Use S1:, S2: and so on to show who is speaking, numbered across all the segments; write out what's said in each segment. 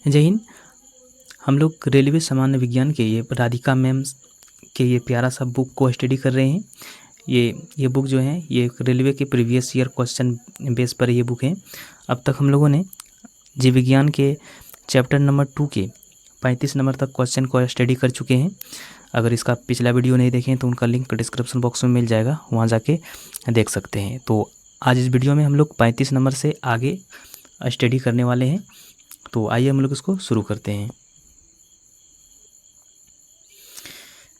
S1: जय हिंद। हम लोग रेलवे सामान्य विज्ञान के ये राधिका मैम के ये प्यारा सा बुक को स्टडी कर रहे हैं। ये बुक जो है ये रेलवे के प्रीवियस ईयर क्वेश्चन बेस पर ये बुक है। अब तक हम लोगों ने जीव विज्ञान के चैप्टर नंबर 2 के 35 नंबर तक क्वेश्चन को स्टडी कर चुके हैं। अगर इसका पिछला वीडियो नहीं देखें तो उनका लिंक डिस्क्रिप्शन बॉक्स में मिल जाएगा, वहाँ जाके देख सकते हैं। तो आज इस वीडियो में हम लोग 35 नंबर से आगे स्टडी करने वाले हैं। तो आइए हम लोग इसको शुरू करते हैं।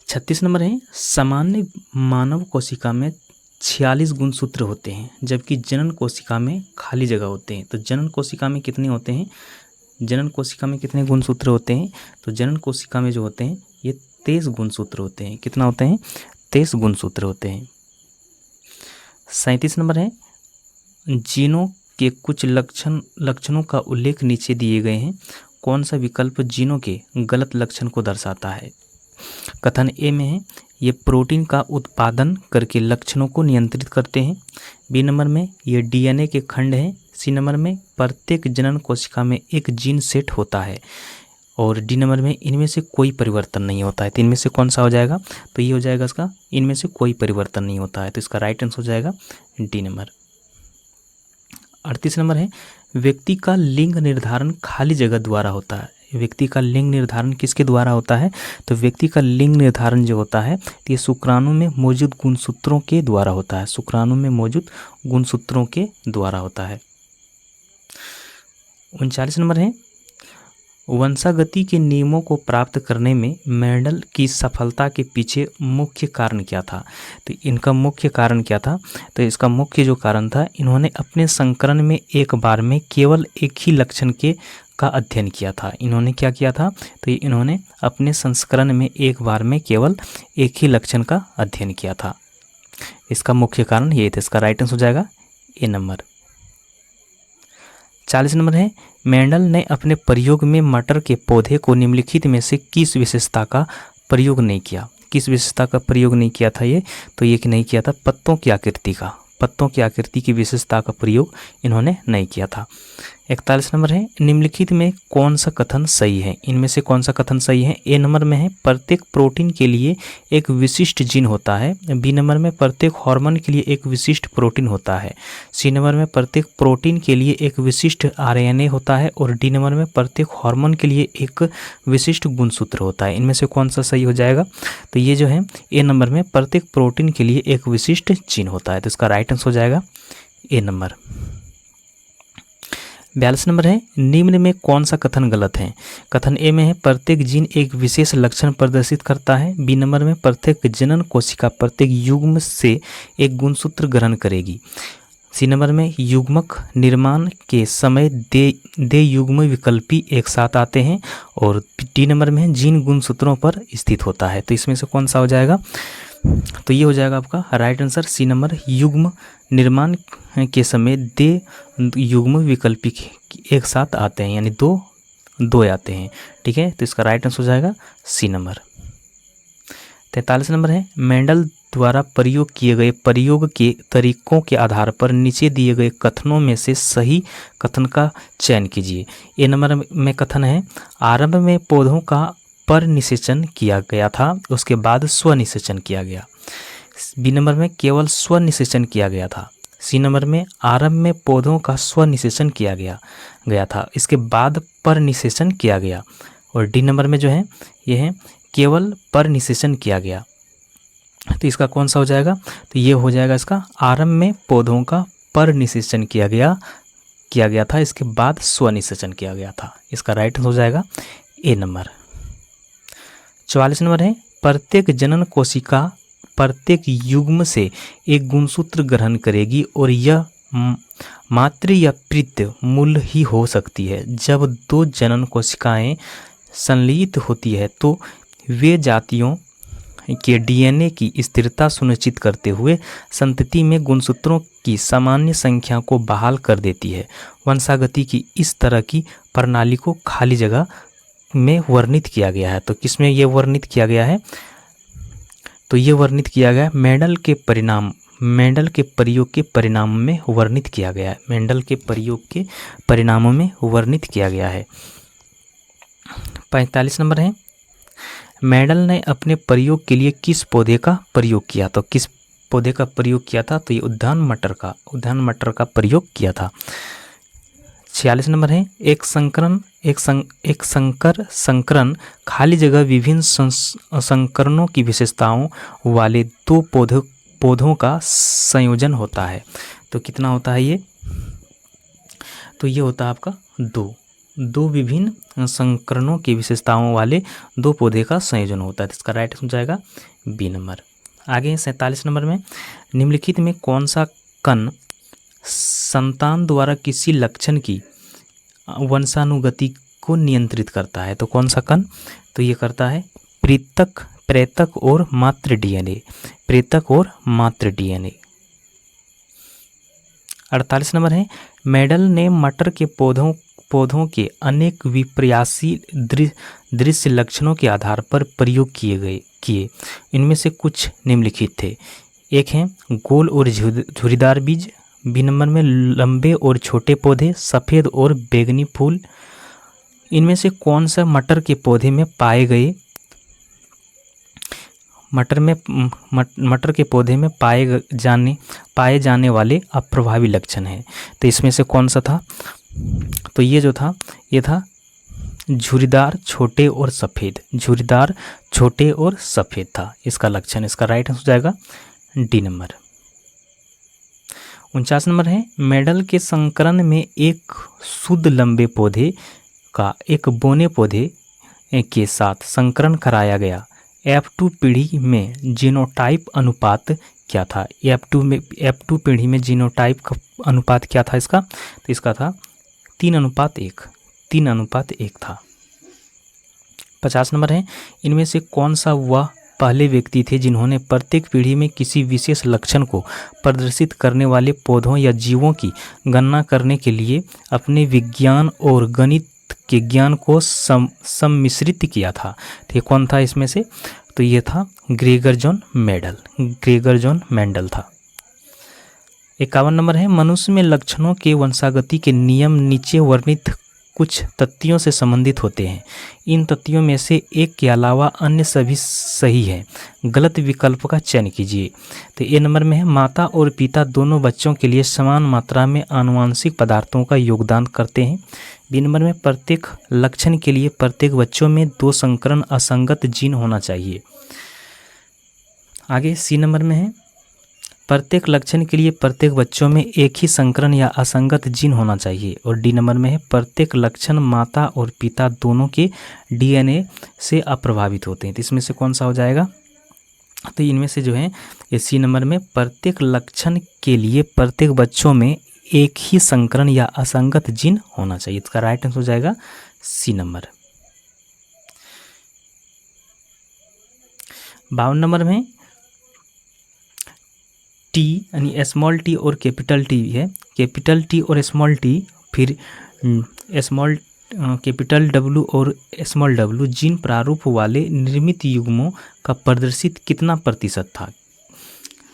S1: 36 नंबर है, सामान्य मानव कोशिका में 46 गुणसूत्र होते हैं जबकि जनन कोशिका में खाली जगह होते हैं। तो जनन कोशिका में कितने होते हैं, जनन कोशिका में कितने गुणसूत्र होते हैं? तो जनन कोशिका में जो होते हैं ये 23 गुणसूत्र होते हैं। कितना होते हैं? 23 गुणसूत्र होते हैं। 37 नंबर है, जीनों के कुछ लक्षणों का उल्लेख नीचे दिए गए हैं। कौन सा विकल्प जीनों के गलत लक्षण को दर्शाता है? कथन ए में है, ये प्रोटीन का उत्पादन करके लक्षणों को नियंत्रित करते हैं। बी नंबर में ये डीएनए के खंड हैं। सी नंबर में प्रत्येक जनन कोशिका में एक जीन सेट होता है। और डी नंबर में इनमें से कोई परिवर्तन नहीं होता है। तो इनमें से कौन सा हो जाएगा? तो ये हो जाएगा इसका, इनमें से कोई परिवर्तन नहीं होता है। तो इसका राइट आंसर हो जाएगा डी नंबर। 38 नंबर है, व्यक्ति का लिंग निर्धारण खाली जगह द्वारा होता है। व्यक्ति का लिंग निर्धारण किसके द्वारा होता है? तो व्यक्ति का लिंग निर्धारण जो होता है तो ये शुक्राणु में मौजूद गुणसूत्रों के द्वारा होता है। शुक्राणु में मौजूद गुणसूत्रों के द्वारा होता है। 39 नंबर है, वंशागति के नियमों को प्राप्त करने में मेंडल की सफलता के पीछे मुख्य कारण क्या था? तो इनका मुख्य कारण क्या था? तो इसका मुख्य जो कारण था, इन्होंने अपने संकरण में एक बार में केवल एक ही लक्षण का अध्ययन किया था। इन्होंने क्या किया था? तो इन्होंने अपने संस्करण में एक बार में केवल एक ही लक्षण का अध्ययन किया था। इसका मुख्य कारण ये था। इसका राइट आंसर हो जाएगा ए नंबर। 40 नंबर है, मेंडल ने अपने प्रयोग में मटर के पौधे को निम्नलिखित में से किस विशेषता का प्रयोग नहीं किया? किस विशेषता का प्रयोग नहीं किया था ये? तो ये नहीं किया था पत्तों की आकृति का, पत्तों की आकृति की विशेषता का प्रयोग इन्होंने नहीं किया था। 41 नंबर है, निम्नलिखित में कौन सा कथन सही है? इनमें से कौन सा कथन सही है? ए नंबर में है, प्रत्येक प्रोटीन के लिए एक विशिष्ट जीन होता है। बी नंबर में प्रत्येक हार्मोन के लिए एक विशिष्ट प्रोटीन होता है। सी नंबर में प्रत्येक प्रोटीन के लिए एक विशिष्ट आरएनए होता है। और डी नंबर में प्रत्येक हार्मोन के लिए एक विशिष्ट गुणसूत्र होता है। इनमें से कौन सा सही हो जाएगा? तो ये जो है ए नंबर में प्रत्येक प्रोटीन के लिए एक विशिष्ट जीन होता है। तो इसका राइट आंसर हो जाएगा ए नंबर। 42 नंबर है, निम्न में कौन सा कथन गलत है? कथन ए में है, प्रत्येक जीन एक विशेष लक्षण प्रदर्शित करता है। बी नंबर में प्रत्येक जनन कोशिका प्रत्येक युग्म से एक गुणसूत्र ग्रहण करेगी। सी नंबर में युग्मक निर्माण के समय दे युग्म विकल्पी एक साथ आते हैं। और डी नंबर में जीन गुणसूत्रों पर स्थित होता है। तो इसमें से कौन सा हो जाएगा? तो ये हो जाएगा आपका राइट आंसर सी नंबर, युग्म निर्माण के समय दे युग्म विकल्पी एक साथ आते हैं, यानी दो आते हैं। ठीक है, तो इसका राइट आंसर हो जाएगा सी नंबर। 43 नंबर है, मेंडल द्वारा प्रयोग किए गए प्रयोग के तरीकों के आधार पर नीचे दिए गए कथनों में से सही कथन का चयन कीजिए। ए नंबर में कथन है, आरंभ में पौधों का पर निषेचन किया गया था, उसके बाद स्वनिषेचन किया गया। बी नंबर में केवल स्वनिषेचन किया गया था। सी नंबर में आरंभ में पौधों का स्वनिषेचन किया गया था, इसके बाद पर निषेचन किया गया। और डी नंबर में जो है यह है केवल पर निषेचन किया गया। तो इसका कौन सा हो जाएगा? तो ये हो जाएगा इसका, आरंभ में पौधों का पर निषेचन किया गया था, इसके बाद स्वनिषेचन किया गया था। इसका राइट हो जाएगा ए नंबर। 44 नंबर है, प्रत्येक जनन कोशिका प्रत्येक युग्म से एक गुणसूत्र ग्रहण करेगी और यह मातृ या पितृ मूल ही हो सकती है। जब दो जनन कोशिकाएं संलयित होती है तो वे जातियों के डीएनए की स्थिरता सुनिश्चित करते हुए संतति में गुणसूत्रों की सामान्य संख्या को बहाल कर देती है। वंशागति की इस तरह की प्रणाली को खाली जगह में वर्णित किया गया है। तो किसमें ये वर्णित किया गया है? तो ये वर्णित किया गया मेंडल के प्रयोग के परिणाम में वर्णित किया गया है। मेंडल के प्रयोग के परिणामों में वर्णित किया गया है। 45 नंबर है, मेंडल ने अपने प्रयोग के लिए किस पौधे का प्रयोग किया? तो किस पौधे का प्रयोग किया था? तो ये उद्यान मटर का प्रयोग किया था। 46 नंबर है, एक संकरण खाली जगह विभिन्न संकरणों की विशेषताओं वाले दो पौधों का संयोजन होता है। तो कितना होता है ये? तो ये होता है आपका दो विभिन्न संकरणों की विशेषताओं वाले दो पौधे का संयोजन होता है। इसका राइट हो जाएगा बी नंबर। आगे 47 नंबर में, निम्नलिखित में कौन सा कण संतान द्वारा किसी लक्षण की वंशानुगति को नियंत्रित करता है? तो कौन सा कण? तो ये करता है प्रेतक और मातृ डीएनए। 48 नंबर है, मेंडल ने मटर के पौधों के अनेक विपर्यासी दृश्य लक्षणों के आधार पर प्रयोग किए। इनमें से कुछ निम्नलिखित थे। एक है गोल और झुर्रीदार बीज, बी नंबर में लंबे और छोटे पौधे, सफ़ेद और बैंगनी फूल। इनमें से कौन सा मटर के पौधे में पाए जाने वाले अप्रभावी लक्षण हैं? तो इसमें से कौन सा था? तो ये था झुर्रीदार छोटे और सफ़ेद था इसका लक्षण। इसका राइट आंसर हो जाएगा डी नंबर। 49 नंबर है, मेंडल के संकरण में एक शुद्ध लंबे पौधे का एक बौने पौधे के साथ संकरण कराया गया। F2 पीढ़ी में जीनोटाइप अनुपात क्या था? F2 पीढ़ी में जीनोटाइप का अनुपात क्या था इसका? तो इसका था 3:1 था। 50 नंबर है, इनमें से कौन सा वह पहले व्यक्ति थे जिन्होंने प्रत्येक पीढ़ी में किसी विशेष लक्षण को प्रदर्शित करने वाले पौधों या जीवों की गणना करने के लिए अपने विज्ञान और गणित के ज्ञान को सम्मिश्रित किया था? तो ये कौन था इसमें से? तो ये था ग्रेगर जॉन मेंडल था। 51 नंबर है, मनुष्य में लक्षणों के वंशागति के नियम नीचे वर्णित कुछ तथ्यों से संबंधित होते हैं। इन तथ्यों में से एक के अलावा अन्य सभी सही है। गलत विकल्प का चयन कीजिए। तो ए नंबर में है, माता और पिता दोनों बच्चों के लिए समान मात्रा में आनुवंशिक पदार्थों का योगदान करते हैं। बी नंबर में, प्रत्येक लक्षण के लिए प्रत्येक बच्चों में 2 संकरण असंगत जीन होना चाहिए। आगे सी नंबर में है, प्रत्येक लक्षण के लिए प्रत्येक बच्चों में एक ही संकरण या असंगत जीन होना चाहिए। और डी नंबर में है, प्रत्येक लक्षण माता और पिता दोनों के डीएनए से अप्रभावित होते हैं। तो इसमें से कौन सा हो जाएगा? तो इनमें से जो है ये सी नंबर में, प्रत्येक लक्षण के लिए प्रत्येक बच्चों में एक ही संकरण या असंगत जीन होना चाहिए। इसका राइट आंसर हो जाएगा सी नंबर। 52 नंबर में टी यानी स्मॉल टी और कैपिटल टी है। कैपिटल टी और स्मॉल टी, फिर स्मॉल कैपिटल डब्ल्यू और स्मॉल डब्ल्यू जीन प्रारूप वाले निर्मित युग्मों का प्रदर्शित कितना प्रतिशत था?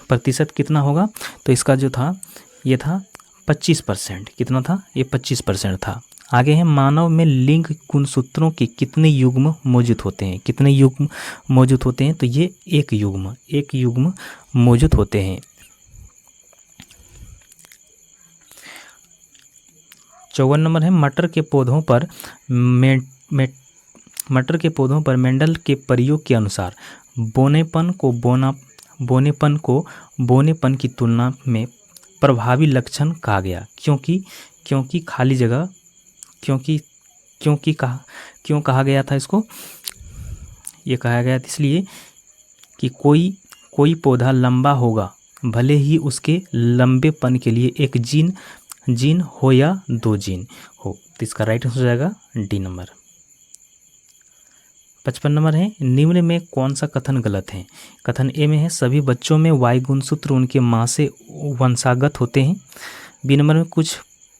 S1: प्रतिशत कितना होगा? तो इसका जो था ये था 25%। कितना था? ये 25% था। आगे है, मानव में लिंग गुणसूत्रों के कितने युग्म मौजूद होते हैं? कितने युग्म मौजूद होते हैं? तो ये एक युग्म मौजूद होते हैं। 54 नंबर है, मटर के पौधों पर मेंडल के प्रयोग के अनुसार बोनेपन की तुलना में प्रभावी लक्षण कहा गया। क्योंकि खाली जगह क्यों कहा गया था इसको? ये कहा गया था इसलिए कि कोई पौधा लंबा होगा भले ही उसके लंबेपन के लिए एक जीन हो या 2 जीन हो। तो इसका राइट आंसर हो जाएगा डी नंबर। 55 नंबर है, निम्न में कौन सा कथन गलत है? कथन ए में है, सभी बच्चों में वाई गुणसूत्र उनके माँ से वंशागत होते हैं। बी नंबर में, कुछ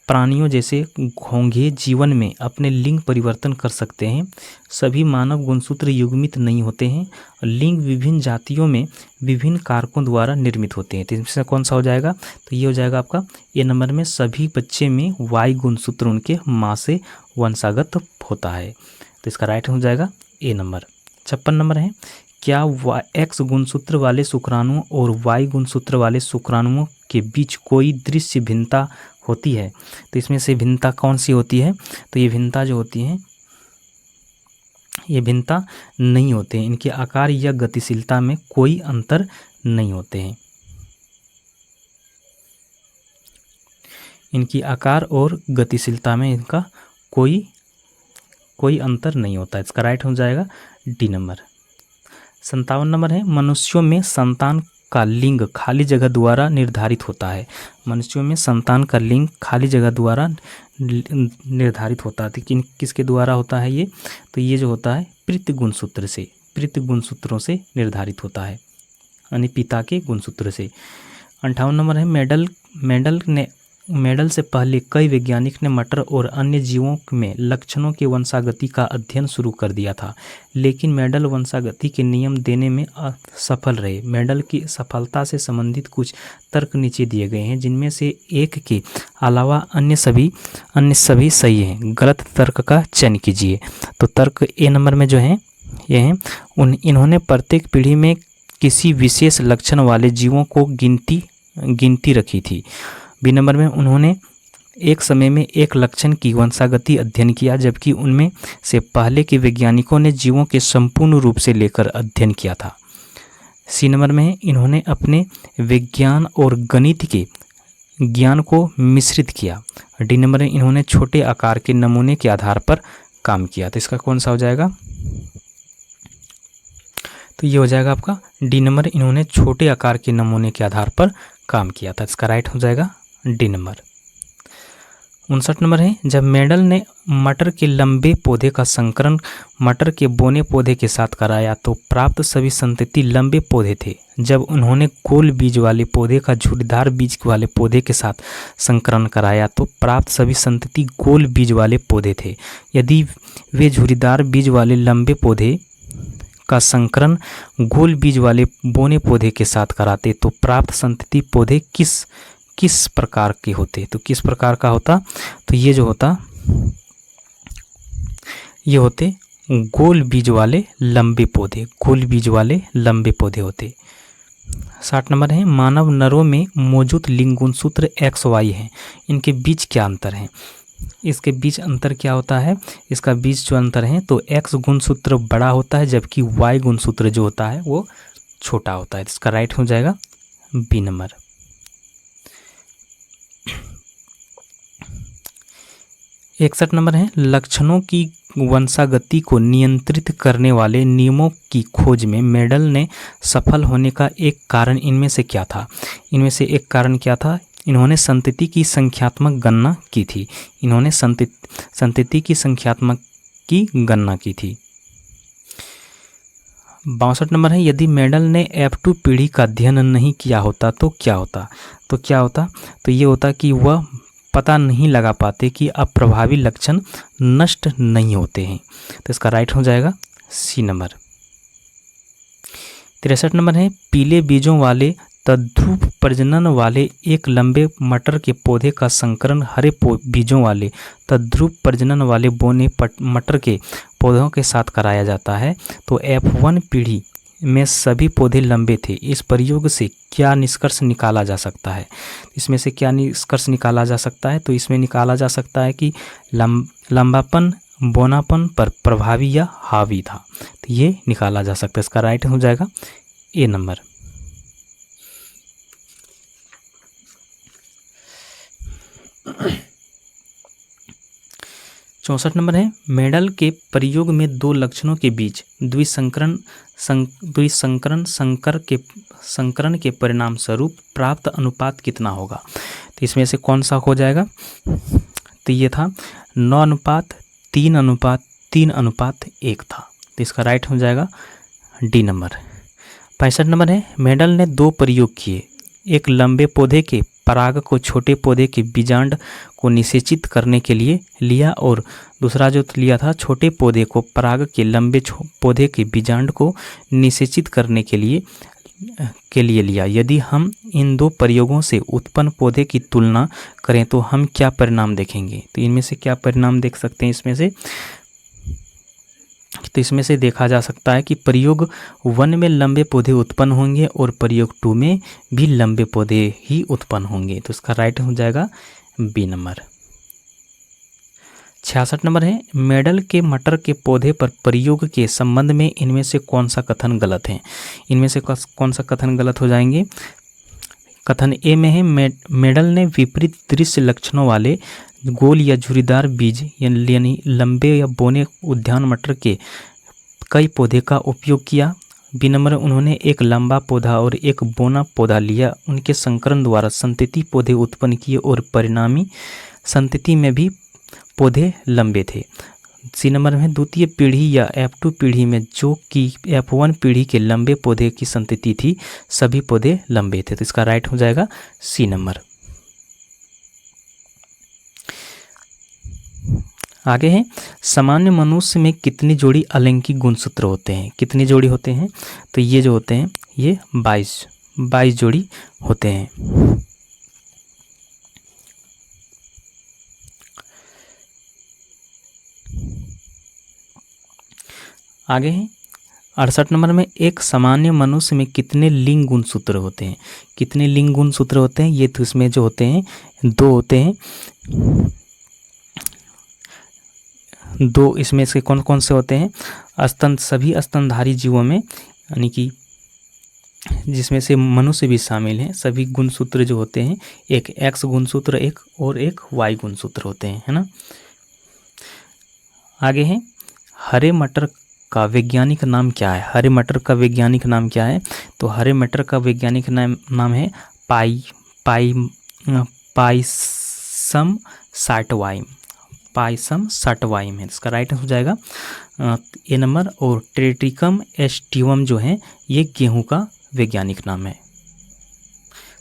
S1: प्राणियों जैसे घोंघे जीवन में अपने लिंग परिवर्तन कर सकते हैं। सभी मानव गुणसूत्र युग्मित नहीं होते हैं। लिंग विभिन्न जातियों में विभिन्न कारकों द्वारा निर्मित होते हैं। तो इसमें कौन सा हो जाएगा? तो ये हो जाएगा आपका ए नंबर में, सभी बच्चे में वाई गुणसूत्र उनके माँ से वंशागत होता है। तो इसका राइट हो जाएगा ए नंबर। 56 नंबर है, क्या X गुणसूत्र वाले शुक्राणुओं और Y गुणसूत्र वाले शुक्राणुओं के बीच कोई दृश्य भिन्नता होती है? तो इसमें से भिन्नता कौन सी होती है? तो ये भिन्नता जो होती है, ये भिन्नता नहीं होते हैं, इनके आकार या गतिशीलता में कोई अंतर नहीं होते हैं। इनकी आकार और गतिशीलता में इनका कोई अंतर नहीं होता है। इसका राइट हो जाएगा डी नंबर। 57 नंबर है, मनुष्यों में संतान का लिंग खाली जगह द्वारा निर्धारित होता है। मनुष्यों में संतान का लिंग खाली जगह द्वारा निर्धारित होता है। तो किसके द्वारा होता है ये? तो ये जो होता है पितृ गुणसूत्रों से निर्धारित होता है, यानी पिता के गुणसूत्र से। 58 नंबर है, मेंडल से पहले कई वैज्ञानिक ने मटर और अन्य जीवों में लक्षणों के वंशागति का अध्ययन शुरू कर दिया था, लेकिन मेंडल वंशागति के नियम देने में असफल रहे। मेंडल की सफलता से संबंधित कुछ तर्क नीचे दिए गए हैं, जिनमें से एक के अलावा अन्य सभी सही हैं। गलत तर्क का चयन कीजिए। तो तर्क ए नंबर में जो है ये हैं, इन्होंने प्रत्येक पीढ़ी में किसी विशेष लक्षण वाले जीवों को गिनती रखी थी। बी नंबर में उन्होंने एक समय में एक लक्षण की वंशागति अध्ययन किया, जबकि उनमें से पहले के वैज्ञानिकों ने जीवों के संपूर्ण रूप से लेकर अध्ययन किया था। सी नंबर में इन्होंने अपने विज्ञान और गणित के ज्ञान को मिश्रित किया। डी नंबर में इन्होंने छोटे आकार के नमूने के आधार पर काम किया। तो इसका कौन सा हो जाएगा? तो ये हो जाएगा आपका डी नंबर, इन्होंने छोटे आकार के नमूने के आधार पर काम किया था। इसका राइट हो जाएगा डी नंबर। 59 नंबर है, जब मेंडल ने मटर के लंबे पौधे का संकरण मटर के बोने पौधे के साथ कराया तो प्राप्त सभी संतति लंबे पौधे थे। जब उन्होंने गोल बीज वाले पौधे का झुर्रीदार बीज वाले पौधे के साथ संकरण कराया तो प्राप्त सभी संतति गोल बीज वाले पौधे थे। यदि वे झुर्रीदार बीज वाले लंबे पौधे का संकरण गोल बीज वाले बोने पौधे के साथ कराते तो प्राप्त संतति पौधे किस प्रकार के होते? तो किस प्रकार का होता? तो ये जो होता, ये होते गोल बीज वाले लंबे पौधे होते। 60 नंबर है, मानव नरों में मौजूद लिंग गुणसूत्र XY हैं, इनके बीच क्या अंतर है? इसके बीच अंतर क्या होता है? इसका बीच जो अंतर है तो X गुणसूत्र बड़ा होता है, जबकि Y गुणसूत्र जो होता है वो छोटा होता है। इसका राइट हो जाएगा बी नंबर। 61 नंबर है, लक्षणों की वंशागति को नियंत्रित करने वाले नियमों की खोज में मेंडल ने सफल होने का एक कारण इनमें से क्या था? इनमें से एक कारण क्या था? इन्होंने संतति की संख्यात्मक गणना की थी। इन्होंने संतति की संख्यात्मक की गणना की थी। 62 नंबर है, यदि मेंडल ने F2 पीढ़ी का अध्ययन नहीं किया होता तो क्या होता? तो ये होता कि वह पता नहीं लगा पाते कि अप्रभावी लक्षण नष्ट नहीं होते हैं। तो इसका राइट हो जाएगा सी नंबर। 63 नंबर है, पीले बीजों वाले तद्रुप प्रजनन वाले एक लंबे मटर के पौधे का संकरण हरे बीजों वाले तद्रुप प्रजनन वाले बोने मटर के पौधों के साथ कराया जाता है तो F1 पीढ़ी में सभी पौधे लंबे थे। इस प्रयोग से क्या निष्कर्ष निकाला जा सकता है? इसमें से क्या निष्कर्ष निकाला जा सकता है? तो इसमें निकाला जा सकता है कि लंबापन बोनापन पर प्रभावी या हावी था। तो ये निकाला जा सकता है। इसका राइट हो जाएगा ए नंबर। चौसठ नंबर है, मेंडल के प्रयोग में दो लक्षणों के बीच संकरण के परिणाम स्वरूप प्राप्त अनुपात कितना होगा? तो इसमें से कौन सा हो जाएगा? तो ये था 9:3:3:1 था। तो इसका राइट हो जाएगा डी नंबर। 65 नंबर है, मेंडल ने दो प्रयोग किए, एक लंबे पौधे के पराग को छोटे पौधे के बीजांड को निषेचित करने के लिए लिया और दूसरा जो लिया था छोटे पौधे को पराग के लंबे पौधे के बीजांड को निषेचित करने के लिए लिया। यदि हम इन दो प्रयोगों से उत्पन्न पौधे की तुलना करें तो हम क्या परिणाम देखेंगे? तो इनमें से क्या परिणाम देख सकते हैं? इसमें से तो इसमें से देखा जा सकता है कि प्रयोग 1 में लंबे पौधे उत्पन्न होंगे और प्रयोग 2 में भी लंबे पौधे ही उत्पन्न होंगे। तो इसका राइट हो जाएगा बी नंबर। 66 नंबर है, मेडल के मटर के पौधे पर प्रयोग के संबंध में इनमें से कौन सा कथन गलत है। इनमें से कौन सा कथन गलत हो जाएंगे। कथन ए में है, मेडल ने विपरीत दृश्य लक्षणों वाले गोल या झुर्रीदार बीज यानी लंबे या बोने उद्यान मटर के कई पौधे का उपयोग किया। बी नंबर, उन्होंने एक लंबा पौधा और एक बोना पौधा लिया, उनके संकरण द्वारा संतति पौधे उत्पन्न किए और परिणामी संतति में भी पौधे लंबे थे। सी नंबर में, द्वितीय पीढ़ी या F2 पीढ़ी में जो कि F1 पीढ़ी के लंबे पौधे की संतति थी, सभी पौधे लंबे थे। तो इसका राइट हो जाएगा सी नंबर। आगे है, सामान्य मनुष्य में कितनी जोड़ी अलैंगिक गुणसूत्र होते हैं। कितनी जोड़ी होते हैं, तो ये जो होते हैं ये 22 जोड़ी होते हैं। आगे है 68 नंबर में, एक सामान्य मनुष्य में कितने लिंग गुणसूत्र होते हैं। कितने लिंग गुणसूत्र होते हैं, ये तो इसमें जो होते हैं 2 होते हैं। 2 इसमें से कौन कौन से होते हैं, सभी स्तनधारी जीवों में, यानी कि जिसमें से मनुष्य भी शामिल हैं, सभी गुणसूत्र जो होते हैं, एक X गुणसूत्र एक और एक Y गुणसूत्र होते हैं, है ना। आगे है, हरे मटर का वैज्ञानिक नाम क्या है। हरे मटर का वैज्ञानिक नाम क्या है, तो हरे मटर का वैज्ञानिक नाम है पाइसम साटवाइम। पाइसम साटवाइम है, इसका राइट हो जाएगा ए नंबर। और ट्रेटिकम एस्टिवम जो है ये गेहूं का वैज्ञानिक नाम है।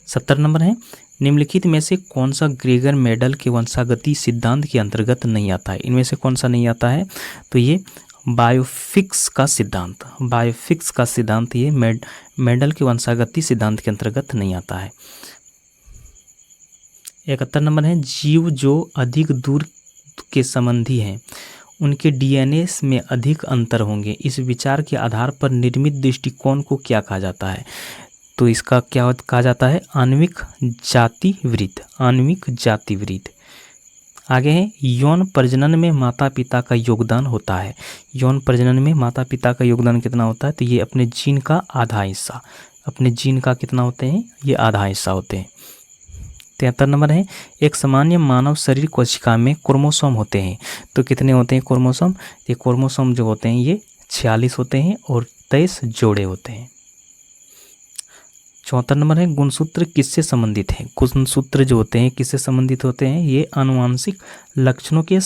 S1: 70 नंबर है, निम्नलिखित में से कौन सा ग्रेगर मेडल के वंशागति सिद्धांत के अंतर्गत नहीं आता है। इनमें से कौन सा नहीं आता है, तो ये बायोफिक्स का सिद्धांत ये मेडल के वंशागति सिद्धांत के अंतर्गत नहीं आता है। 71 नंबर है, जीव जो अधिक दूर के संबंधी हैं उनके डीएनए में अधिक अंतर होंगे, इस विचार के आधार पर निर्मित दृष्टिकोण को क्या कहा जाता है। तो इसका क्या कहा जाता है, आणविक जातिवृत्त। आगे है, यौन प्रजनन में माता पिता का योगदान होता है। यौन प्रजनन में माता पिता का योगदान कितना होता है, तो ये अपने जीन का आधा हिस्सा, अपने जीन का कितना होते हैं, ये आधा हिस्सा होते हैं। 73 नंबर है, एक सामान्य मानव शरीर कोशिका में क्रोमोसोम होते हैं, तो कितने होते हैं क्रोमोसोम। ये क्रोमोसोम जो होते हैं ये 46 होते हैं और 23 जोड़े होते हैं। 74 नंबर है, गुणसूत्र किससे संबंधित है। गुणसूत्र जो होते हैं किससे संबंधित होते हैं, ये आनुवांशिक लक्षणों के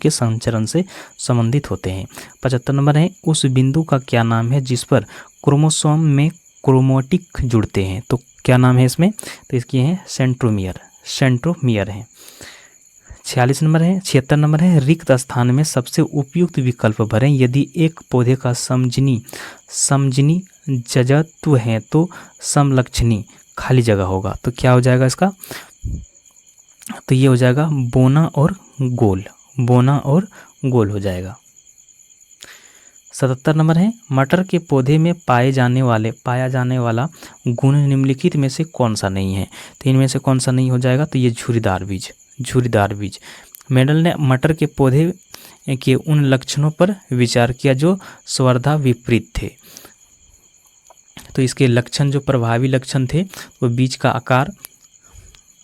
S1: संचरण से संबंधित होते हैं। 75 नंबर है, उस बिंदु का क्या नाम है जिस पर क्रोमोसोम में क्रोमैटिक जुड़ते हैं, तो क्या नाम है इसमें, तो इसकी है सेंट्रोमियर है। 76 नंबर है, रिक्त स्थान में सबसे उपयुक्त विकल्प भरें। यदि एक पौधे का समजनी जजत्व है तो समलक्षणी खाली जगह होगा, तो क्या हो जाएगा इसका, तो ये हो जाएगा बोना और गोल हो जाएगा। 77 नंबर है, मटर के पौधे में पाया जाने वाला गुण निम्नलिखित में से कौन सा नहीं है। तो इनमें से कौन सा नहीं हो जाएगा, तो ये झुर्रीदार बीज। मेडल ने मटर के पौधे के उन लक्षणों पर विचार किया जो स्वर्धा विपरीत थे। तो इसके लक्षण जो प्रभावी लक्षण थे वो बीज का आकार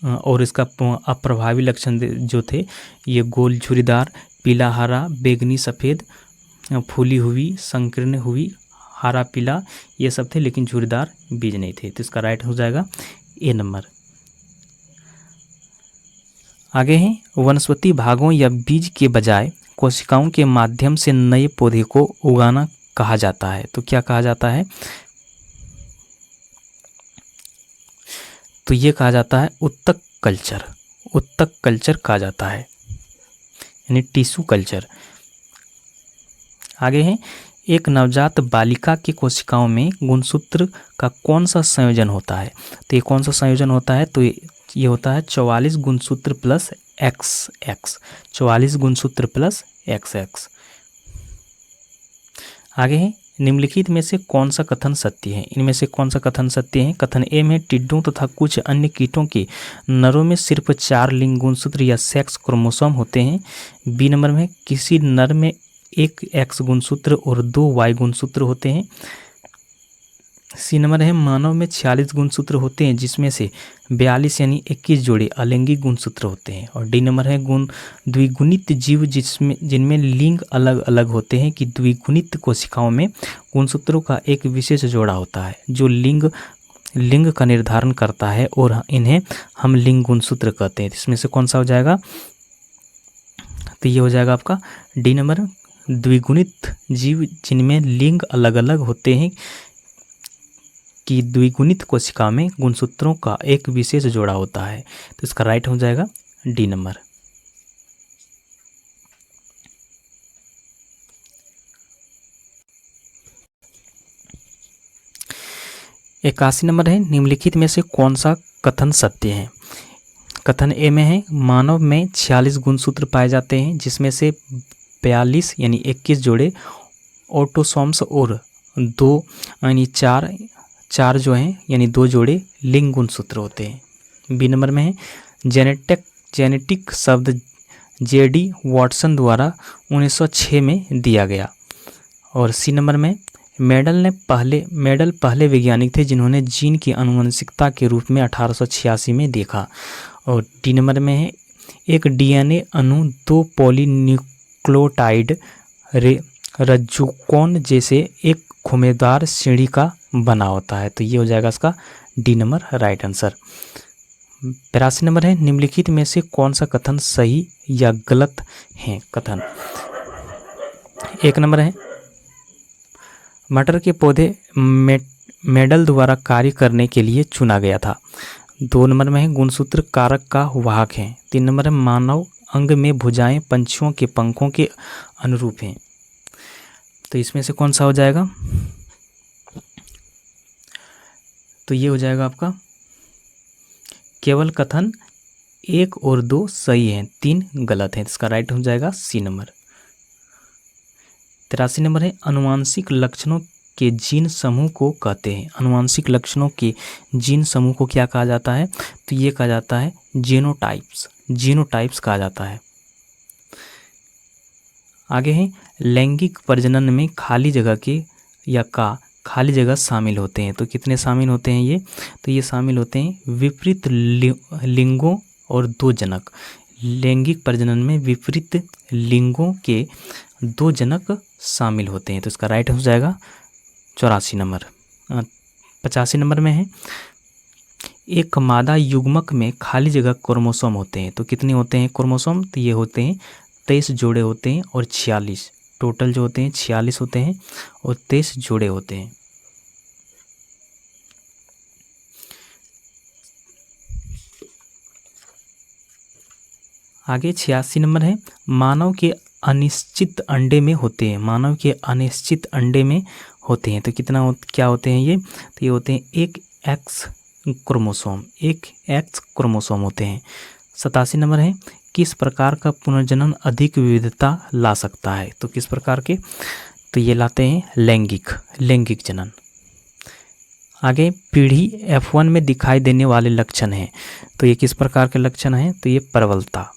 S1: और इसका अप्रभावी लक्षण जो थे ये गोल, झुर्रीदार, पीला, हरा, बैंगनी, सफ़ेद, फूली हुई, संकीर्ण हुई, हरा, पीला, ये सब थे, लेकिन झुर्रीदार बीज नहीं थे। तो इसका राइट हो जाएगा ए नंबर। आगे है, वनस्पति भागों या बीज के बजाय कोशिकाओं के माध्यम से नए पौधे को उगाना कहा जाता है, तो क्या कहा जाता है, तो ये कहा जाता है उत्तक कल्चर कहा जाता है, यानी टिश्यू कल्चर। आगे है, एक नवजात बालिका की कोशिकाओं में गुणसूत्र का कौन सा संयोजन होता है। तो ये कौन सा संयोजन होता है, तो ये होता है 44 गुणसूत्र प्लस XX, 44 गुणसूत्र प्लस XX। आगे है निम्नलिखित में से कौन सा कथन सत्य है। इनमें से कौन सा कथन सत्य है। कथन ए में टिड्डों तथा कुछ अन्य कीटों के नरों में सिर्फ 4 लिंग गुणसूत्र या सेक्स क्रोमोसोम होते हैं। बी नंबर में किसी नर में 1 एक्स गुणसूत्र और 2 वाई गुणसूत्र होते हैं। सी नंबर है मानव में 46 गुणसूत्र होते हैं जिसमें से 42 यानी 21 जोड़े अलैंगिक गुणसूत्र होते हैं। और डी नंबर है द्विगुणित जीव जिनमें लिंग अलग अलग होते हैं कि द्विगुणित कोशिकाओं में गुणसूत्रों का एक विशेष जोड़ा होता है जो लिंग का निर्धारण करता है और इन्हें हम लिंग गुणसूत्र कहते हैं। इसमें से कौन सा हो जाएगा। तो ये हो जाएगा आपका डी नंबर, द्विगुणित जीव जिनमें लिंग अलग अलग होते हैं कि द्विगुणित कोशिका में गुणसूत्रों का एक विशेष जोड़ा होता है। तो इसका राइट हो जाएगा डी नंबर। इक्यासी नंबर है निम्नलिखित में से कौन सा कथन सत्य है। कथन ए में है मानव में 46 गुणसूत्र पाए जाते हैं जिसमें से 42 यानी 21 जोड़े ऑटोसोम्स और 2 यानी 4 जो हैं यानी 2 जोड़े लिंग गुणसूत्र होते हैं। बी नंबर में है जेनेटिक शब्द जेडी वॉटसन द्वारा 1906 में दिया गया। और सी नंबर में मेडल पहले वैज्ञानिक थे जिन्होंने जीन की आनुवंशिकता के रूप में 1886 में देखा। और डी नंबर में है एक डीएनए अणु 2 पॉलीन्यूक्लियोटाइड रज्जुकोण जैसे एक घुमेदार सीढ़ी का बना होता है। तो ये हो जाएगा इसका D number right answer. 82 number है निम्नलिखित में से कौन सा कथन सही या गलत है। कथन एक नंबर है मटर के पौधे मेडल द्वारा कार्य करने के लिए चुना गया था। 2 नंबर में है गुणसूत्र कारक का वाहक है। 3 नंबर है मानव अंग में भुजाएं पंछियों के पंखों के अनुरूप हैं। तो इसमें से कौन सा हो जाएगा। तो ये हो जाएगा आपका केवल कथन 1 और 2 सही हैं, 3 गलत हैं। इसका राइट हो जाएगा सी नंबर। 83 नंबर है आनुवांशिक लक्षणों के जीन समूह को कहते हैं। आनुवांशिक लक्षणों के जीन समूह को क्या कहा जाता है। तो ये कहा जाता है जीनोटाइप्स कहा जाता है। आगे है लैंगिक प्रजनन में खाली जगह शामिल होते हैं। तो कितने शामिल होते हैं ये। तो ये शामिल होते हैं विपरीत लिंगों और 2 जनक। लैंगिक प्रजनन में विपरीत लिंगों के 2 जनक शामिल होते हैं। तो इसका राइट हो जाएगा 84 नंबर। 85 नंबर में है एक मादा युग्मक में खाली जगह क्रोमोसोम होते हैं। तो कितने होते हैं क्रोमोसोम। तो ये होते हैं 23 जोड़े होते हैं और 46 टोटल जो होते हैं 46 होते हैं और 23 जोड़े होते हैं। आगे 86 नंबर है मानव के अनिश्चित अंडे में होते हैं। मानव के अनिश्चित अंडे में होते हैं। तो क्या होते हैं ये। तो ये होते हैं एक एक्स क्रोमोसोम होते हैं। 87 नंबर है किस प्रकार का पुनर्जनन अधिक विविधता ला सकता है। तो किस प्रकार के। तो ये लाते हैं लैंगिक जनन। आगे पीढ़ी F1 में दिखाई देने वाले लक्षण हैं। तो ये किस प्रकार के लक्षण हैं। तो ये प्रबलता।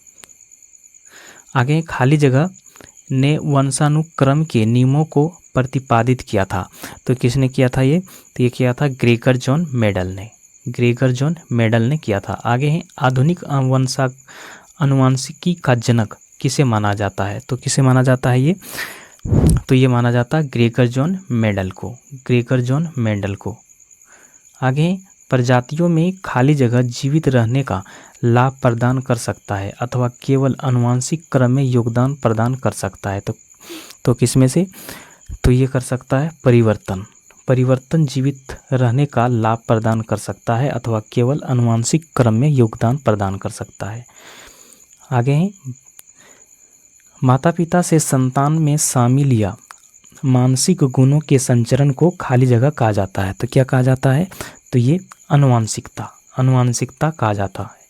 S1: आगे खाली जगह ने वंशानुक्रम के नियमों को प्रतिपादित किया था। तो किसने किया था ये। तो ये किया था ग्रेगर जॉन मेडल ने किया था। आगे है आधुनिक अनुवांशिकी का जनक किसे माना जाता है। तो किसे माना जाता है ये। तो ये माना जाता है ग्रेगर जॉन मेंडल को। आगे प्रजातियों में खाली जगह जीवित रहने का लाभ प्रदान कर सकता है अथवा केवल आनुवांशिक क्रम में योगदान प्रदान कर सकता है। तो किसमें से। तो ये कर सकता है परिवर्तन जीवित रहने का लाभ प्रदान कर सकता है अथवा केवल आनुवांशिक क्रम में योगदान प्रदान कर सकता है। आगे हैं माता पिता से संतान में शामिल या मानसिक गुणों के संचरण को खाली जगह कहा जाता है। तो क्या कहा जाता है। तो ये अनुवांशिकता कहा जाता है।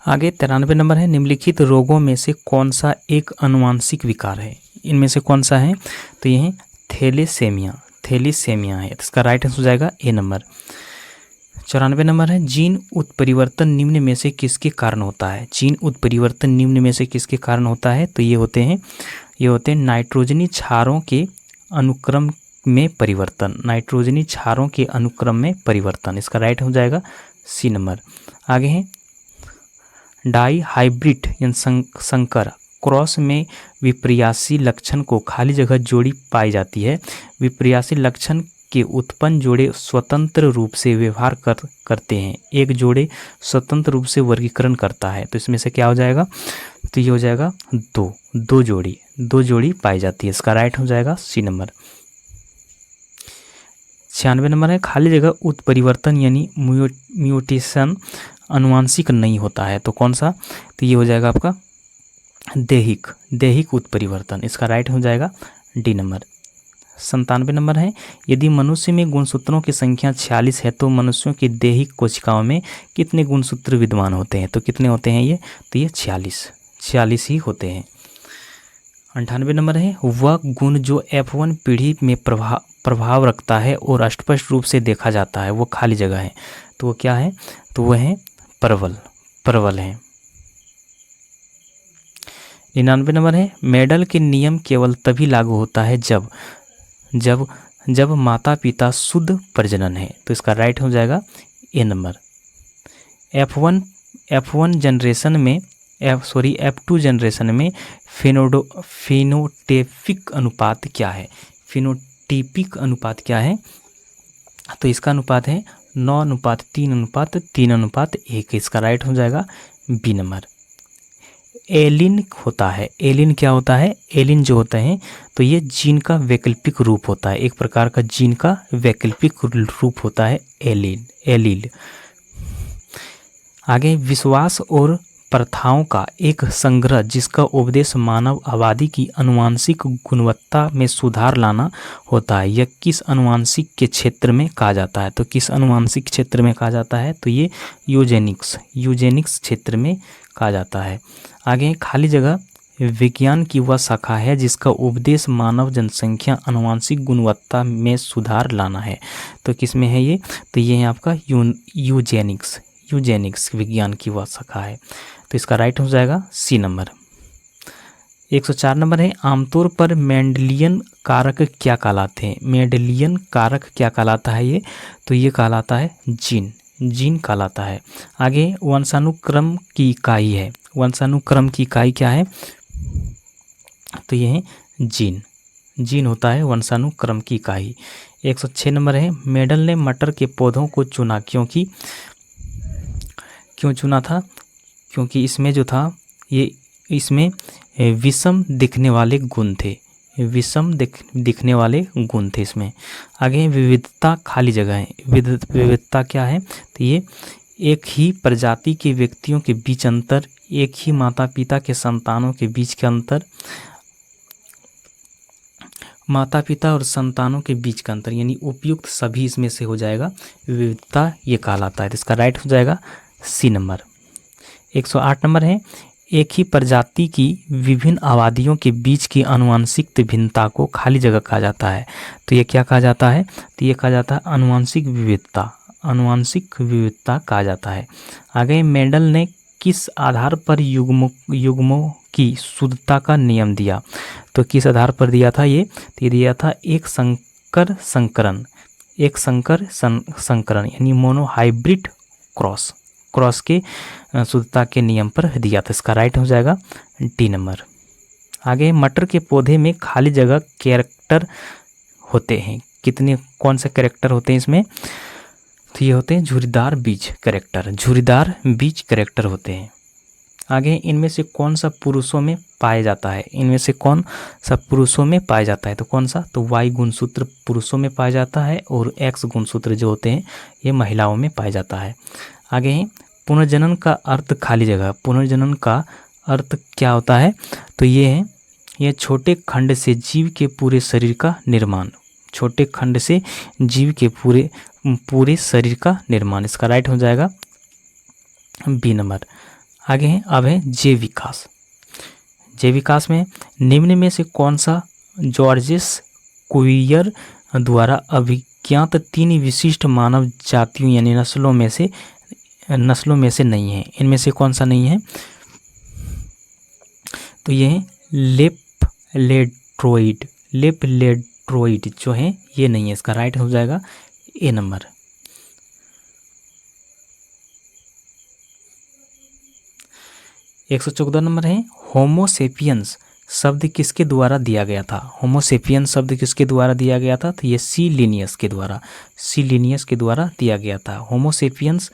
S1: आगे 93 नंबर है, निम्नलिखित रोगों में से कौन सा एक अनुवांशिक विकार है? इनमें से कौन सा है? तो ये है थैलेसेमिया है। इसका राइट आंसर हो जाएगा ए नंबर। 94 नंबर है, जीन उत्परिवर्तन निम्न में से किसके कारण होता है? जीन उत्परिवर्तन निम्न में से किसके कारण होता है? तो ये होते हैं नाइट्रोजनी क्षारों के अनुक्रम में परिवर्तन, नाइट्रोजनी क्षारों के अनुक्रम में परिवर्तन। इसका राइट हो जाएगा सी नंबर। आगे है डाई हाइब्रिड संकर क्रॉस में विपर्यासी लक्षण को खाली जगह जोड़ी पाई जाती है। विपर्यासी लक्षण के उत्पन्न जोड़े स्वतंत्र रूप से व्यवहार करते हैं। एक जोड़े स्वतंत्र रूप से वर्गीकरण करता है। तो इसमें से क्या हो जाएगा? तो ये हो जाएगा दो जोड़ी पाई जाती है। इसका राइट हो जाएगा सी नंबर। 96 नंबर है, खाली जगह उत्परिवर्तन यानी म्यूटेशन अनुवांशिक नहीं होता है। तो कौन सा? तो ये हो जाएगा आपका दैहिक उत्परिवर्तन। इसका राइट हो जाएगा डी नंबर। 97 नंबर है, यदि मनुष्य में गुणसूत्रों की संख्या 46 है तो मनुष्यों की दैहिक कोशिकाओं में कितने गुणसूत्र विद्यमान होते हैं? तो कितने होते हैं ये? तो ये 46 ही होते हैं। 98 नंबर है, वह गुण जो F1 पीढ़ी में प्रभाव रखता है और स्पष्ट रूप से देखा जाता है वो खाली जगह है। तो वो क्या है? तो वह है परवल है। 99 नंबर है, मेडल के नियम केवल तभी लागू होता है जब माता पिता शुद्ध प्रजनन है। तो इसका राइट हो जाएगा ए नंबर। F1 जनरेशन में F2 जनरेशन में फिनोटाइपिक अनुपात क्या है? फिनोटाइपिक अनुपात क्या है? तो इसका अनुपात है 9:3:3:1। इसका राइट हो जाएगा बी नंबर। एलिन होता है। एलिन क्या होता है? एलिन जो होता है तो ये जीन का वैकल्पिक रूप होता है। एक प्रकार का जीन का वैकल्पिक रूप होता है एलील। आगे विश्वास और प्रथाओं का एक संग्रह जिसका उपदेश मानव आबादी की आनुवंशिक गुणवत्ता में सुधार लाना होता है। यह किस आनुवंशिक के क्षेत्र में कहा जाता है? तो किस आनुवंशिक क्षेत्र में कहा जाता है? तो ये यूजेनिक्स क्षेत्र में कहा जाता है। आगे खाली जगह विज्ञान की वह शाखा है जिसका उपदेश मानव जनसंख्या आनुवंशिक गुणवत्ता में सुधार लाना है। तो किस में है ये? तो ये है आपका यूजेनिक्स विज्ञान की वह शाखा है। तो इसका राइट हो जाएगा सी नंबर। 104 नंबर है, आमतौर पर मेंडेलियन कारक क्या कहलाते हैं? मेंडेलियन कारक क्या कहलाता है ये? तो ये कहलाता है जीन कहलाता है। आगे वंशानुक्रम की इकाई है। वंशानुक्रम की इकाई क्या है? तो ये है जीन होता है वंशानुक्रम की इकाई। 106 नंबर है, मेडल ने मटर के पौधों को चुना क्यों चुना था? क्योंकि इसमें जो था इसमें विषम दिखने वाले गुण थे। इसमें। आगे विविधता खाली जगह है। विविधता क्या है? तो ये एक ही प्रजाति के व्यक्तियों के बीच अंतर, एक ही माता पिता के संतानों के बीच का अंतर, माता पिता और संतानों के बीच का अंतर यानी उपयुक्त सभी इसमें से हो जाएगा। विविधता ये कहलाता है। तो इसका राइट हो जाएगा सी नंबर। 108 नंबर है, एक ही प्रजाति की विभिन्न आबादियों के बीच की आनुवंशिक भिन्नता को खाली जगह कहा जाता है। तो ये क्या कहा जाता है? तो ये कहा जाता है आनुवंशिक विविधता कहा जाता है। आगे मेंडल ने किस आधार पर युग्मों की शुद्धता का नियम दिया? तो किस आधार पर दिया था ये? तो ये दिया था एक संकर संकरण यानी मोनोहाइब्रिड क्रॉस के शुद्धता के नियम पर दिया था। इसका राइट हो जाएगा डी नंबर। आगे मटर के पौधे में खाली जगह कैरेक्टर होते हैं। कौन से कैरेक्टर होते हैं इसमें? तो ये होते हैं झुर्रीदार बीज कैरेक्टर होते हैं। आगे इनमें से कौन सा पुरुषों में पाया जाता है? तो कौन सा? तो वाई गुणसूत्र पुरुषों में पाया जाता है और एक्स गुणसूत्र जो होते हैं ये महिलाओं में पाया जाता है। आगे है पुनर्जनन का अर्थ खाली जगह। पुनर्जनन का अर्थ क्या होता है? तो ये है ये छोटे खंड से जीव के पूरे शरीर का निर्माण। पूरे शरीर का निर्माण। इसका राइट हो जाएगा बी नंबर। आगे हैं अब है जैव विकास। जैव विकास में निम्न में से कौन सा जॉर्जेस कुवियर द्वारा अभिज्ञात 3 विशिष्ट मानव जातियों यानी नस्लों में से नहीं है? इनमें से कौन सा नहीं है? तो ये है लेपलेड्रोइड जो है ये नहीं है, इसका राइट हो जाएगा ए नंबर। एक 114 नंबर है होमोसेपियंस शब्द किसके द्वारा दिया गया था? होमोसेपियंस शब्द किसके द्वारा दिया गया था? तो ये सी लिनियस के द्वारा दिया गया था। होमोसेपियंस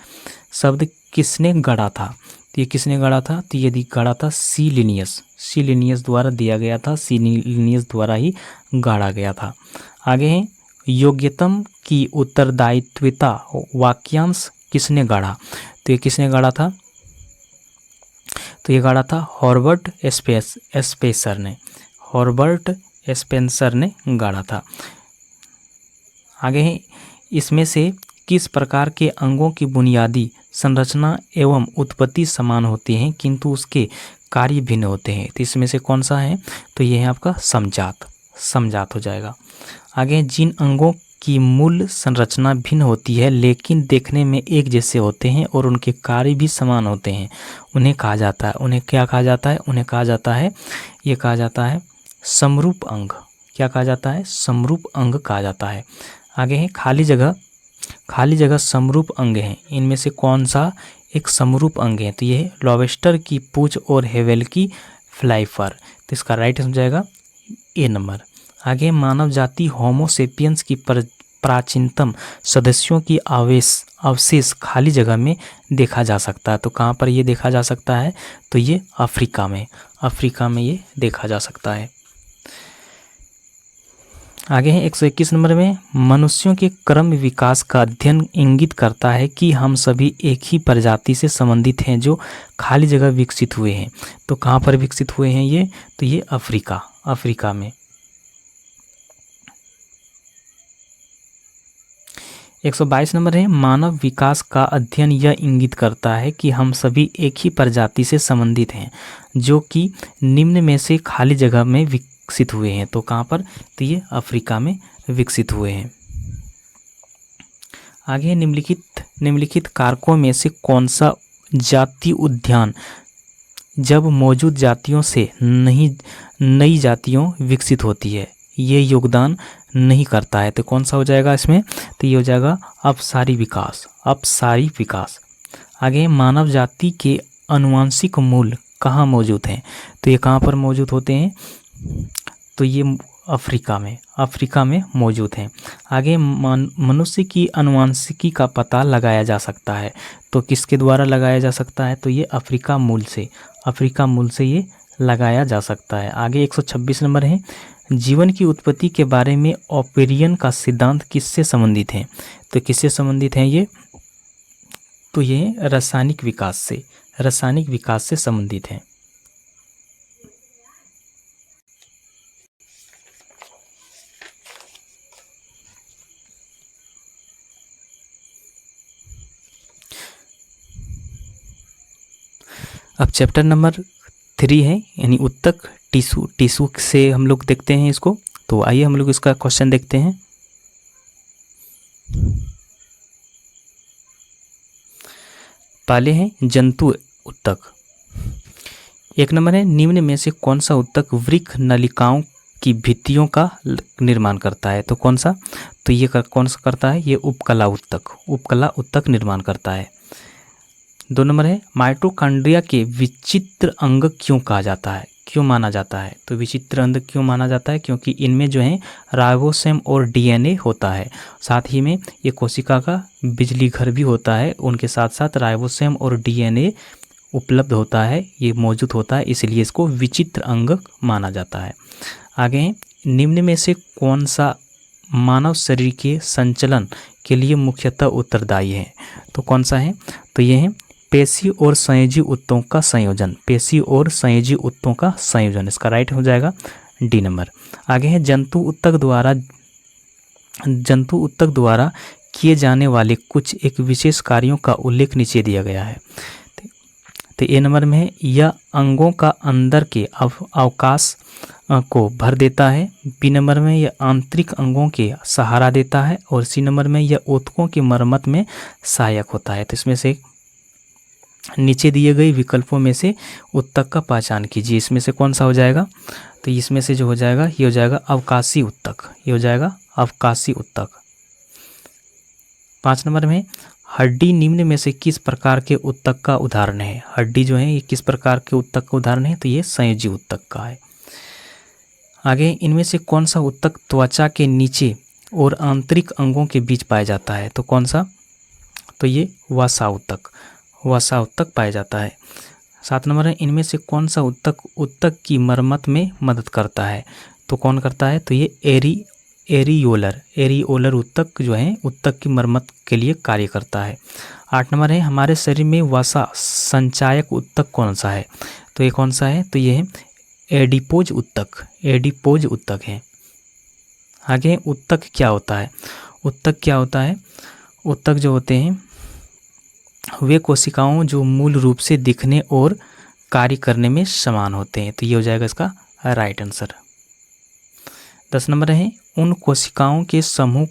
S1: शब्द किसने गढ़ा था? तो ये किसने गढ़ा था? तो ये गढ़ा था सी लिनियस द्वारा दिया गया था, सी लिनियस द्वारा ही गढ़ा गया था। आगे है योग्यतम की उत्तरदायित्वता वाक्यांश किसने गढ़ा? तो ये किसने गढ़ा था? तो ये गढ़ा था हॉर्बर्ट स्पेंसर ने गढ़ा था। आगे है इसमें से किस प्रकार के अंगों की बुनियादी संरचना एवं उत्पत्ति समान होती हैं किंतु उसके कार्य भिन्न होते हैं? तो इसमें से कौन सा है? तो ये है आपका समजात हो जाएगा। आगे जिन अंगों की मूल संरचना भिन्न होती है लेकिन देखने में एक जैसे होते हैं और उनके कार्य भी समान होते हैं, उन्हें कहा जाता है, उन्हें क्या कहा जाता है? उन्हें कहा जाता है, ये कहा जाता है समरूप अंग। क्या कहा जाता है? समरूप अंग कहा जाता है। आगे है खाली जगह समरूप अंग हैं, इनमें से कौन सा एक समरूप अंग है? तो ये है लॉबस्टर की पूंछ और हेवेल की फ्लाइफर। तो इसका राइट हो जाएगा ए नंबर। आगे मानव जाति होमोसेपियंस की प्राचीनतम सदस्यों की अवशेष खाली जगह में देखा जा सकता है। तो कहाँ पर ये देखा जा सकता है? तो ये अफ्रीका में ये देखा जा सकता है। आगे है 121 नंबर में मनुष्यों के क्रम विकास का अध्ययन इंगित करता है कि हम सभी एक ही प्रजाति से संबंधित हैं जो खाली जगह विकसित हुए हैं। तो कहाँ पर विकसित हुए हैं ये? तो ये अफ्रीका में। 122 नंबर है मानव विकास का अध्ययन यह इंगित करता है कि हम सभी एक ही प्रजाति से संबंधित हैं जो कि निम्न में से खाली जगह में विकसित हुए हैं। तो कहाँ पर? तो ये अफ्रीका में विकसित हुए हैं। आगे निम्नलिखित कारकों में से कौन सा जाति उद्यान जब मौजूद जातियों से नई जातियों विकसित होती है ये योगदान नहीं करता है? तो कौन सा हो जाएगा इसमें? तो ये हो जाएगा अपसारी विकास। आगे मानव जाति के आनुवंशिक मूल कहाँ मौजूद हैं? तो ये कहाँ पर मौजूद होते हैं? तो ये अफ्रीका में मौजूद हैं। आगे मनुष्य की आनुवंशिकी का पता लगाया जा सकता है। तो किसके द्वारा लगाया जा सकता है? तो ये अफ्रीका मूल से ये लगाया जा सकता है। आगे 126 नंबर है जीवन की उत्पत्ति के बारे में ऑपेरियन का सिद्धांत किससे संबंधित है? तो किससे संबंधित है ये? तो ये रासायनिक विकास से संबंधित है। अब चैप्टर नंबर 3 है यानी उत्तक टिश्यू से हम लोग देखते हैं इसको। तो आइए हम लोग इसका क्वेश्चन देखते हैं। पहले हैं जंतु उत्तक। 1 नंबर है निम्न में से कौन सा उत्तक वृक्क नलिकाओं की भित्तियों का निर्माण करता है? तो कौन सा? तो ये कौन सा करता है? ये उपकला उत्तक निर्माण करता है। 2 नंबर है माइटोकॉन्ड्रिया के विचित्र अंग क्यों माना जाता है? तो विचित्र अंग क्यों माना जाता है? क्योंकि इनमें जो है राइबोसोम और डीएनए होता है, साथ ही में ये कोशिका का बिजली घर भी होता है, उनके साथ साथ राइबोसोम और डीएनए उपलब्ध होता है, ये मौजूद होता है, इसलिए इसको विचित्र अंग माना जाता है। आगे निम्न में से कौन सा मानव शरीर के संचलन के लिए मुख्यतः उत्तरदायी है? तो कौन सा है? तो ये है पेशी और संयोजी उत्तकों का संयोजन। इसका राइट हो जाएगा डी नंबर। आगे है जंतु उत्तक द्वारा किए जाने वाले कुछ एक विशेष कार्यों का उल्लेख नीचे दिया गया है। तो तो ए नंबर में है यह अंगों का अंदर के अवकाश को भर देता है। बी नंबर में यह आंतरिक अंगों के सहारा देता है। और सी नंबर में यह ऊतकों की मरम्मत में सहायक होता है। तो इसमें से नीचे दिए गए विकल्पों में से ऊतक का पहचान कीजिए। इसमें से कौन सा हो जाएगा? तो इसमें से जो हो जाएगा ये हो जाएगा अवकाशी ऊतक, ये हो जाएगा अवकाशी ऊतक। 5 नंबर में हड्डी निम्न में से किस प्रकार के ऊतक का उदाहरण है? हड्डी जो है ये किस प्रकार के ऊतक का उदाहरण है? तो ये संयोजी ऊतक का है। आगे इनमें से कौन सा ऊतक त्वचा के नीचे और आंतरिक अंगों के बीच पाया जाता है? तो कौन सा? तो ये वसा ऊतक पाया जाता है। 7 नंबर है इनमें से कौन सा ऊतक की मरम्मत में मदद करता है? तो कौन करता है? तो ये एरियोलर ऊतक जो है ऊतक की मरम्मत के लिए कार्य करता है। 8 नंबर है हमारे शरीर में वसा संचायक ऊतक कौन सा है? तो ये कौन सा है? तो ये है एडिपोज ऊतक है। आगे ऊतक क्या होता है? ऊतक जो होते हैं वे कोशिकाओं जो मूल रूप से दिखने और कार्य करने में समान होते हैं। तो ये हो जाएगा इसका राइट आंसर। 10 नंबर है उन कोशिकाओं के समूह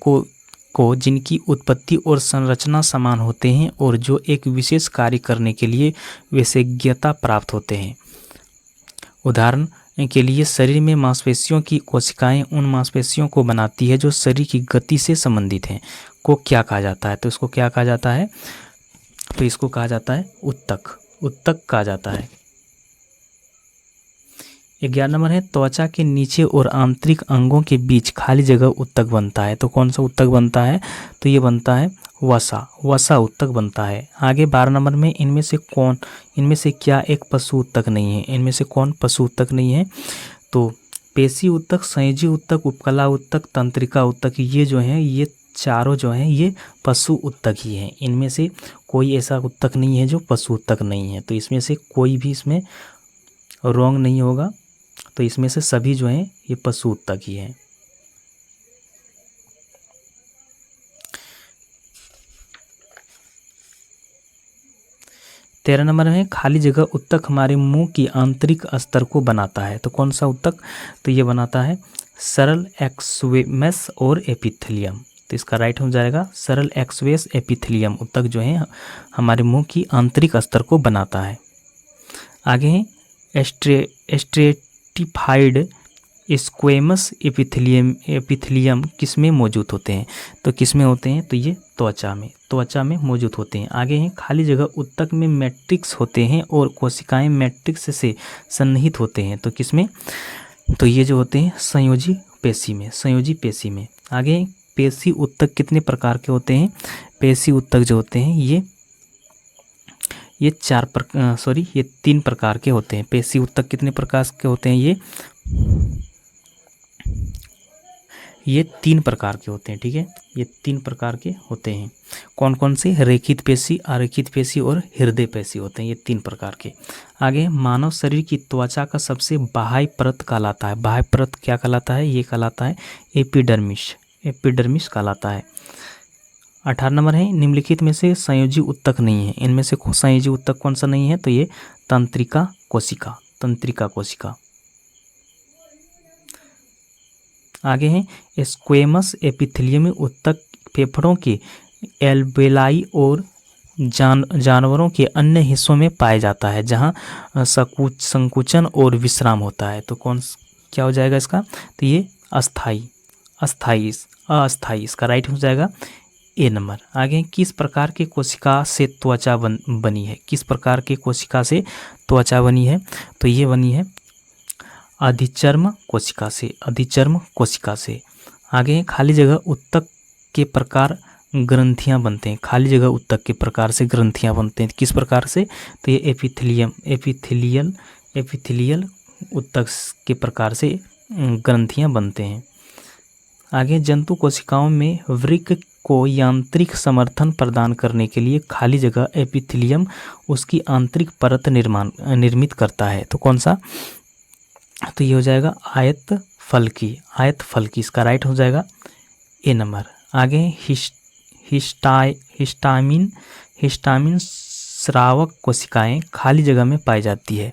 S1: को जिनकी उत्पत्ति और संरचना समान होते हैं और जो एक विशेष कार्य करने के लिए विशेषज्ञता प्राप्त होते हैं। उदाहरण के लिए शरीर में मांसपेशियों की कोशिकाएं उन मांसपेशियों को बनाती है जो शरीर की गति से संबंधित हैं। को क्या कहा जाता है? तो इसको क्या कहा जाता है? तो इसको कहा जाता है ऊतक कहा जाता है। 11 नंबर है त्वचा के नीचे और आंतरिक अंगों के बीच खाली जगह ऊतक बनता है। तो कौन सा ऊतक बनता है? तो ये बनता है वसा ऊतक बनता है। आगे 12 नंबर में इनमें से क्या एक पशु ऊतक नहीं है? इनमें से कौन पशु ऊतक नहीं है? तो पेशी ऊतक, संयोजी ऊतक, उपकला ऊतक, तंत्रिका ऊतक, ये जो हैं ये चारों जो हैं ये पशु ऊतक ही हैं। इनमें से कोई ऐसा ऊतक नहीं है जो पशु ऊतक नहीं है। तो इसमें से कोई भी इसमें रॉन्ग नहीं होगा। तो इसमें से सभी जो हैं ये पशु ऊतक ही हैं। तेरह नंबर में खाली जगह ऊतक हमारे मुंह की आंतरिक अस्तर को बनाता है। तो कौन सा ऊतक? तो ये बनाता है सरल एक्वेमस और एपिथेलियम। तो इसका राइट हो जाएगा सरल एक्वेस एपिथेलियम ऊतक जो है हमारे मुंह की आंतरिक अस्तर को बनाता है। आगे है स्ट्रेटिफाइड स्क्वेमस एपिथेलियम किसमें मौजूद होते हैं? तो किसमें होते हैं? तो ये त्वचा में मौजूद होते हैं। आगे हैं खाली जगह ऊतक में मैट्रिक्स होते हैं और कोशिकाएं मैट्रिक्स से सन्निहित होते हैं। तो किसमें? तो ये जो होते हैं संयोजी पेशी में। आगे पेशी ऊतक कितने प्रकार के होते हैं? पेशी ऊतक जो होते हैं ये 3 प्रकार के होते हैं। पेशी ऊतक कितने प्रकार के होते हैं? ये 3 प्रकार के होते हैं। ठीक है, ये 3 प्रकार के होते हैं। कौन कौन से? रेखित पेशी, अरेखित पेशी और हृदय पेशी होते हैं ये 3 प्रकार के। आगे मानव शरीर की त्वचा का सबसे बाह्य परत कहलाता है। बाह्य परत क्या कहलाता है? ये कहलाता है एपिडर्मिस कहलाता है। 18 नंबर है निम्नलिखित में से संयोजी ऊतक नहीं है। इनमें से संयोजी ऊतक कौन सा नहीं है? तो ये तंत्रिका कोशिका। आगे हैं स्क्वेमस एपिथेलियम ऊतक फेफड़ों के एल्वेलाई और जानवरों के अन्य हिस्सों में पाया जाता है जहां संकुचन और विश्राम होता है। तो क्या हो जाएगा इसका? तो ये अस्थाई इसका राइट हो जाएगा ए नंबर। आगे किस प्रकार के कोशिका से त्वचा बनी है? किस प्रकार के कोशिका से त्वचा बनी है? तो ये बनी है अधिचर्म कोशिका से। आगे खाली जगह ऊतक के प्रकार ग्रंथियां बनते हैं। खाली जगह ऊतक के प्रकार से ग्रंथियां बनते हैं। किस प्रकार से? तो ये एपिथेलियल ऊतक के प्रकार से ग्रंथियां बनते हैं। आगे जंतु कोशिकाओं में वृक्क को यांत्रिक समर्थन प्रदान करने के लिए खाली जगह एपिथेलियम उसकी आंतरिक परत निर्मित करता है। तो कौन सा? तो ये हो जाएगा आयत फलकी। इसका राइट हो जाएगा ए नंबर। आगे हिस्टामिन स्रावक कोशिकाएं खाली जगह में पाई जाती है।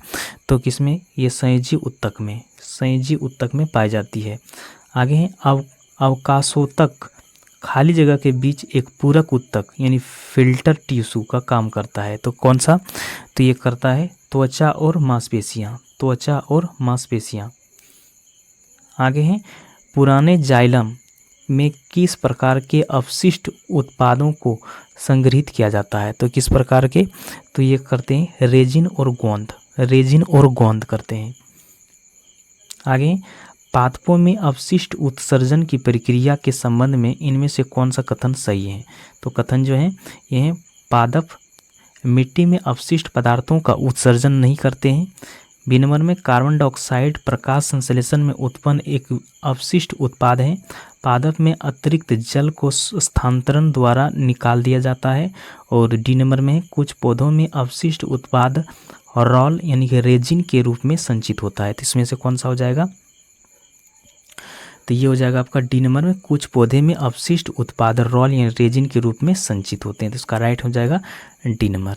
S1: तो किसमें? ये संयोजी ऊतक में पाई जाती है। आगे है अवकाशोतक खाली जगह के बीच एक पूरक ऊतक यानी फिल्टर टिश्यू का काम करता है। तो कौन सा? तो ये करता है त्वचा और मांसपेशियां। आगे है पुराने जाइलम में किस प्रकार के अपशिष्ट उत्पादों को संग्रहित किया जाता है? तो किस प्रकार के? तो ये करते हैं रेजिन और गोंद करते हैं। आगे पादपों में अपशिष्ट उत्सर्जन की प्रक्रिया के संबंध में इनमें से कौन सा कथन सही है? तो कथन जो है ये है पादप मिट्टी में अपशिष्ट पदार्थों का उत्सर्जन नहीं करते हैं। बी नंबर में कार्बन डाइऑक्साइड प्रकाश संश्लेषण में उत्पन्न एक अपशिष्ट उत्पाद है। पादप में अतिरिक्त जल को स्थानांतरण द्वारा निकाल दिया जाता है। और डी नंबर में कुछ पौधों में अपशिष्ट उत्पाद रॉल यानी कि रेजिन के रूप में संचित होता है। तो इसमें से कौन सा हो जाएगा? तो ये हो जाएगा आपका डी नंबर में कुछ पौधे में अपशिष्ट उत्पाद रॉल यानी रेजिन के रूप में संचित होते हैं। तो इसका राइट हो जाएगा डी नंबर।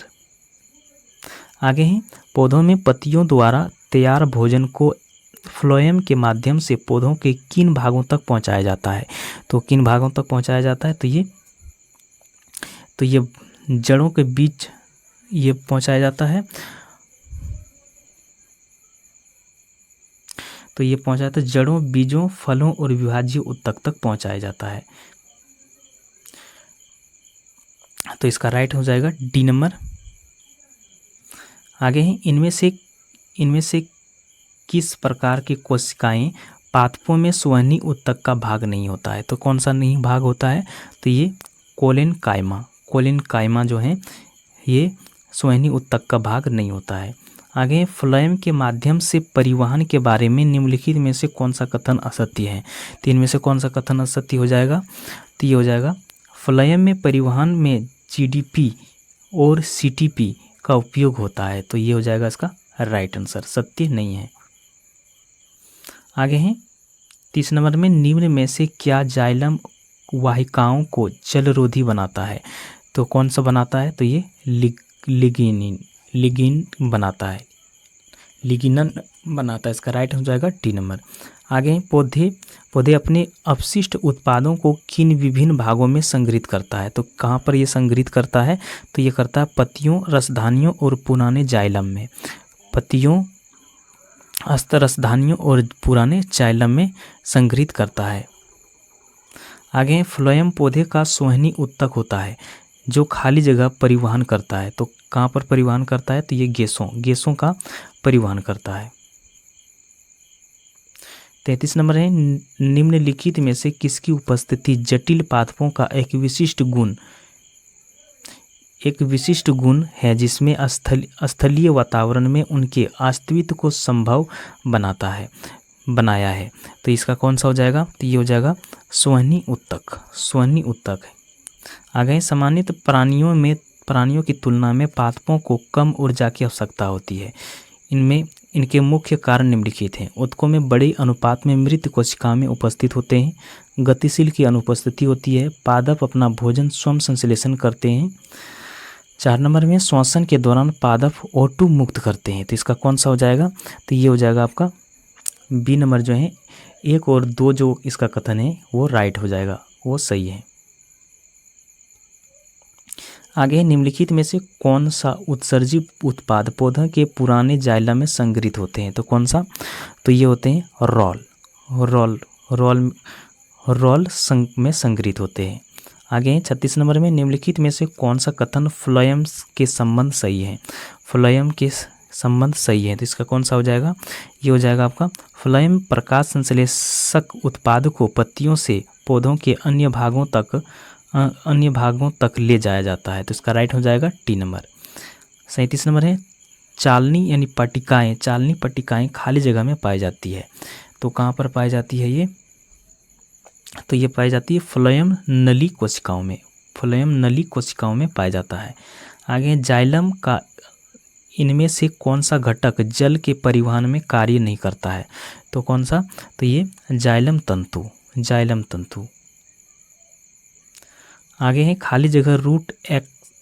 S1: आगे हैं पौधों में पत्तियों द्वारा तैयार भोजन को फ्लोएम के माध्यम से पौधों के किन भागों तक पहुंचाया जाता है? तो किन भागों तक पहुंचाया जाता है? तो ये जड़ों के बीच ये पहुंचाया जाता है। तो ये पहुंचाया जाता है जड़ों, बीजों, फलों और विभाज्य ऊतक तक पहुंचाया जाता है। तो इसका राइट हो जाएगा डी नंबर। आगे हैं इनमें से किस प्रकार की कोशिकाएं पादपों में सुवहनी ऊतक का भाग नहीं होता है? तो कौन सा नहीं भाग होता है? तो ये कोलेनकाइमा जो है ये सुवहनी ऊतक का भाग नहीं होता है। आगे फ्लोएम के माध्यम से परिवहन के बारे में निम्नलिखित में से कौन सा कथन असत्य है? तो इनमें से कौन सा कथन असत्य हो जाएगा? तो ये हो जाएगा फ्लोएम में परिवहन में जीडीपी और सीटीपी का उपयोग होता है। तो ये हो जाएगा इसका राइट आंसर, सत्य नहीं है। आगे हैं 30 नंबर में निम्न में से क्या जाइलम वाहिकाओं को जलरोधी बनाता है? तो कौन सा बनाता है? तो ये लिगिन बनाता है, लिगिनन बनाता है। इसका राइट हो जाएगा डी नंबर। आगे पौधे अपने अपशिष्ट उत्पादों को किन विभिन्न भागों में संग्रहित करता है? तो कहाँ पर ये संग्रहित करता है? तो ये करता है पत्तियों, रसधानियों और पुराने जाइलम में। पत्तियों, रसधानियों और पुराने जाइलम में संग्रहित करता है। आगे फ्लोएम पौधे का सुवहनी ऊतक होता है जो खाली जगह परिवहन करता है। तो कहाँ पर परिवहन करता है? तो ये गैसों का परिवहन करता है। 33 नंबर है निम्नलिखित में से किसकी उपस्थिति जटिल पादपों का एक विशिष्ट गुण है जिसमें स्थलीय वातावरण में उनके अस्तित्व को संभव बनाया है? तो इसका कौन सा हो जाएगा? तो ये हो जाएगा सुवहनी ऊतक है। आगे सामान्यतः प्राणियों की तुलना में पादपों को कम ऊर्जा की आवश्यकता होती है। इनके मुख्य कारण निम्नलिखित हैं। ऊतकों में बड़े अनुपात में मृत कोशिकाओं में उपस्थित होते हैं। गतिशील की अनुपस्थिति होती है। पादप अपना भोजन स्वयं संश्लेषण करते हैं। 4 नंबर में श्वसन के दौरान पादप O2 मुक्त करते हैं। तो इसका कौन सा हो जाएगा? तो ये हो जाएगा आपका बी नंबर जो है 1 और 2 जो इसका कथन है वो राइट हो जाएगा, वो सही है। आगे निम्नलिखित में से कौन सा उत्सर्जित उत्पाद पौधों के पुराने जाइलम में संग्रहित होते हैं? तो कौन सा? तो ये होते हैं रॉल में संग्रहित होते हैं। आगे 36 नंबर में निम्नलिखित में से कौन सा कथन फ्लोएम के संबंध सही है? फ्लोएम के संबंध सही है। तो इसका कौन सा हो जाएगा? ये हो जाएगा आपका फ्लोएम प्रकाश संश्लेषक उत्पाद को पत्तियों से पौधों के अन्य भागों तक ले जाया जाता है। तो इसका राइट हो जाएगा टी नंबर। 37 नंबर है चालनी यानी पट्टिकाएं खाली जगह में पाई जाती है। तो कहाँ पर पाई जाती है ये? तो ये पाई जाती है फ्लोएम नली कोशिकाओं में पाया जाता है। आगे जाइलम का इनमें से कौन सा घटक जल के परिवहन में कार्य नहीं करता है? तो कौन सा? तो ये जाइलम तंतु। आगे है खाली जगह रूट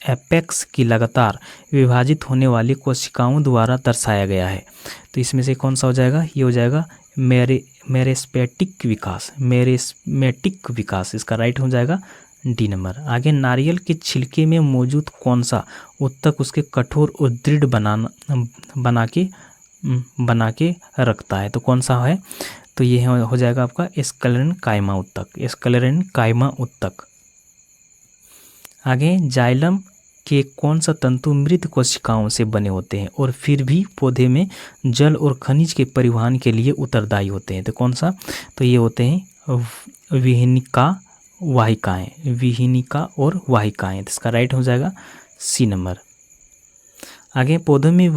S1: एपेक्स की लगातार विभाजित होने वाली कोशिकाओं द्वारा दर्शाया गया है। तो इसमें से कौन सा हो जाएगा? ये हो जाएगा मेरिस्टेमेटिक विकास, इसका राइट हो जाएगा डी नंबर। आगे, नारियल के छिलके में मौजूद कौन सा उत्तक उसके कठोर और दृढ़ बना के रखता है? तो कौन सा है? तो ये हो जाएगा आपका स्क्लेरेनकाइमा उत्तक। आगे, जाइलम के कौन सा तंतु मृत कोशिकाओं से बने होते हैं और फिर भी पौधे में जल और खनिज के परिवहन के लिए उत्तरदायी होते हैं? तो कौन सा? तो ये होते हैं विहिनिका और वाहिकाएं। तो इसका राइट हो जाएगा सी नंबर। आगे, पौधों में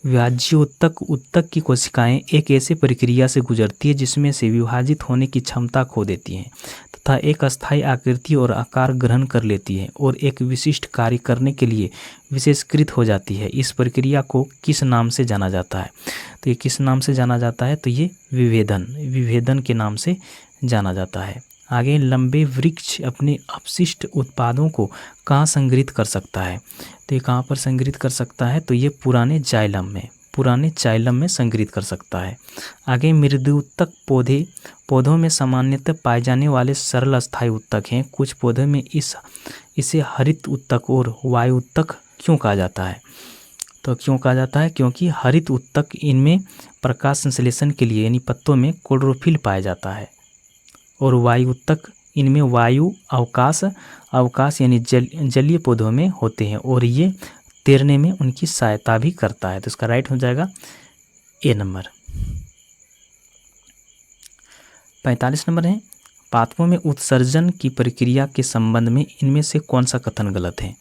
S1: विभाज्य उत्तक की कोशिकाएं एक ऐसी प्रक्रिया से गुजरती है जिसमें से विभाजित होने की क्षमता खो देती हैं तथा एक अस्थायी आकृति और आकार ग्रहण कर लेती है और एक विशिष्ट कार्य करने के लिए विशेषीकृत हो जाती है। इस प्रक्रिया को किस नाम से जाना जाता है? तो ये किस नाम से जाना जाता है? तो ये विभेदन के नाम से जाना जाता है। आगे, लंबे वृक्ष अपने अपशिष्ट उत्पादों को कहाँ संग्रहित कर सकता है? तो ये कहाँ पर संग्रहित कर सकता है? तो ये पुराने जाइलम में संग्रहित कर सकता है। आगे, मृदुत्तक पौधों में सामान्यतः पाए जाने वाले सरल अस्थायी उत्तक हैं। कुछ पौधों में इसे हरित उत्तक और वायु उत्तक क्यों कहा जाता है? तो क्यों कहा जाता है? क्योंकि हरित उत्तक इनमें प्रकाश संश्लेषण के लिए यानी पत्तों में क्लोरोफिल पाया जाता है और वायु उत्तक इनमें वायु अवकाश यानी जलीय पौधों में होते हैं और ये तैरने में उनकी सहायता भी करता है। तो इसका राइट हो जाएगा ए नंबर। 45 नंबर है, पादपों में उत्सर्जन की प्रक्रिया के संबंध में इनमें से कौन सा कथन गलत है?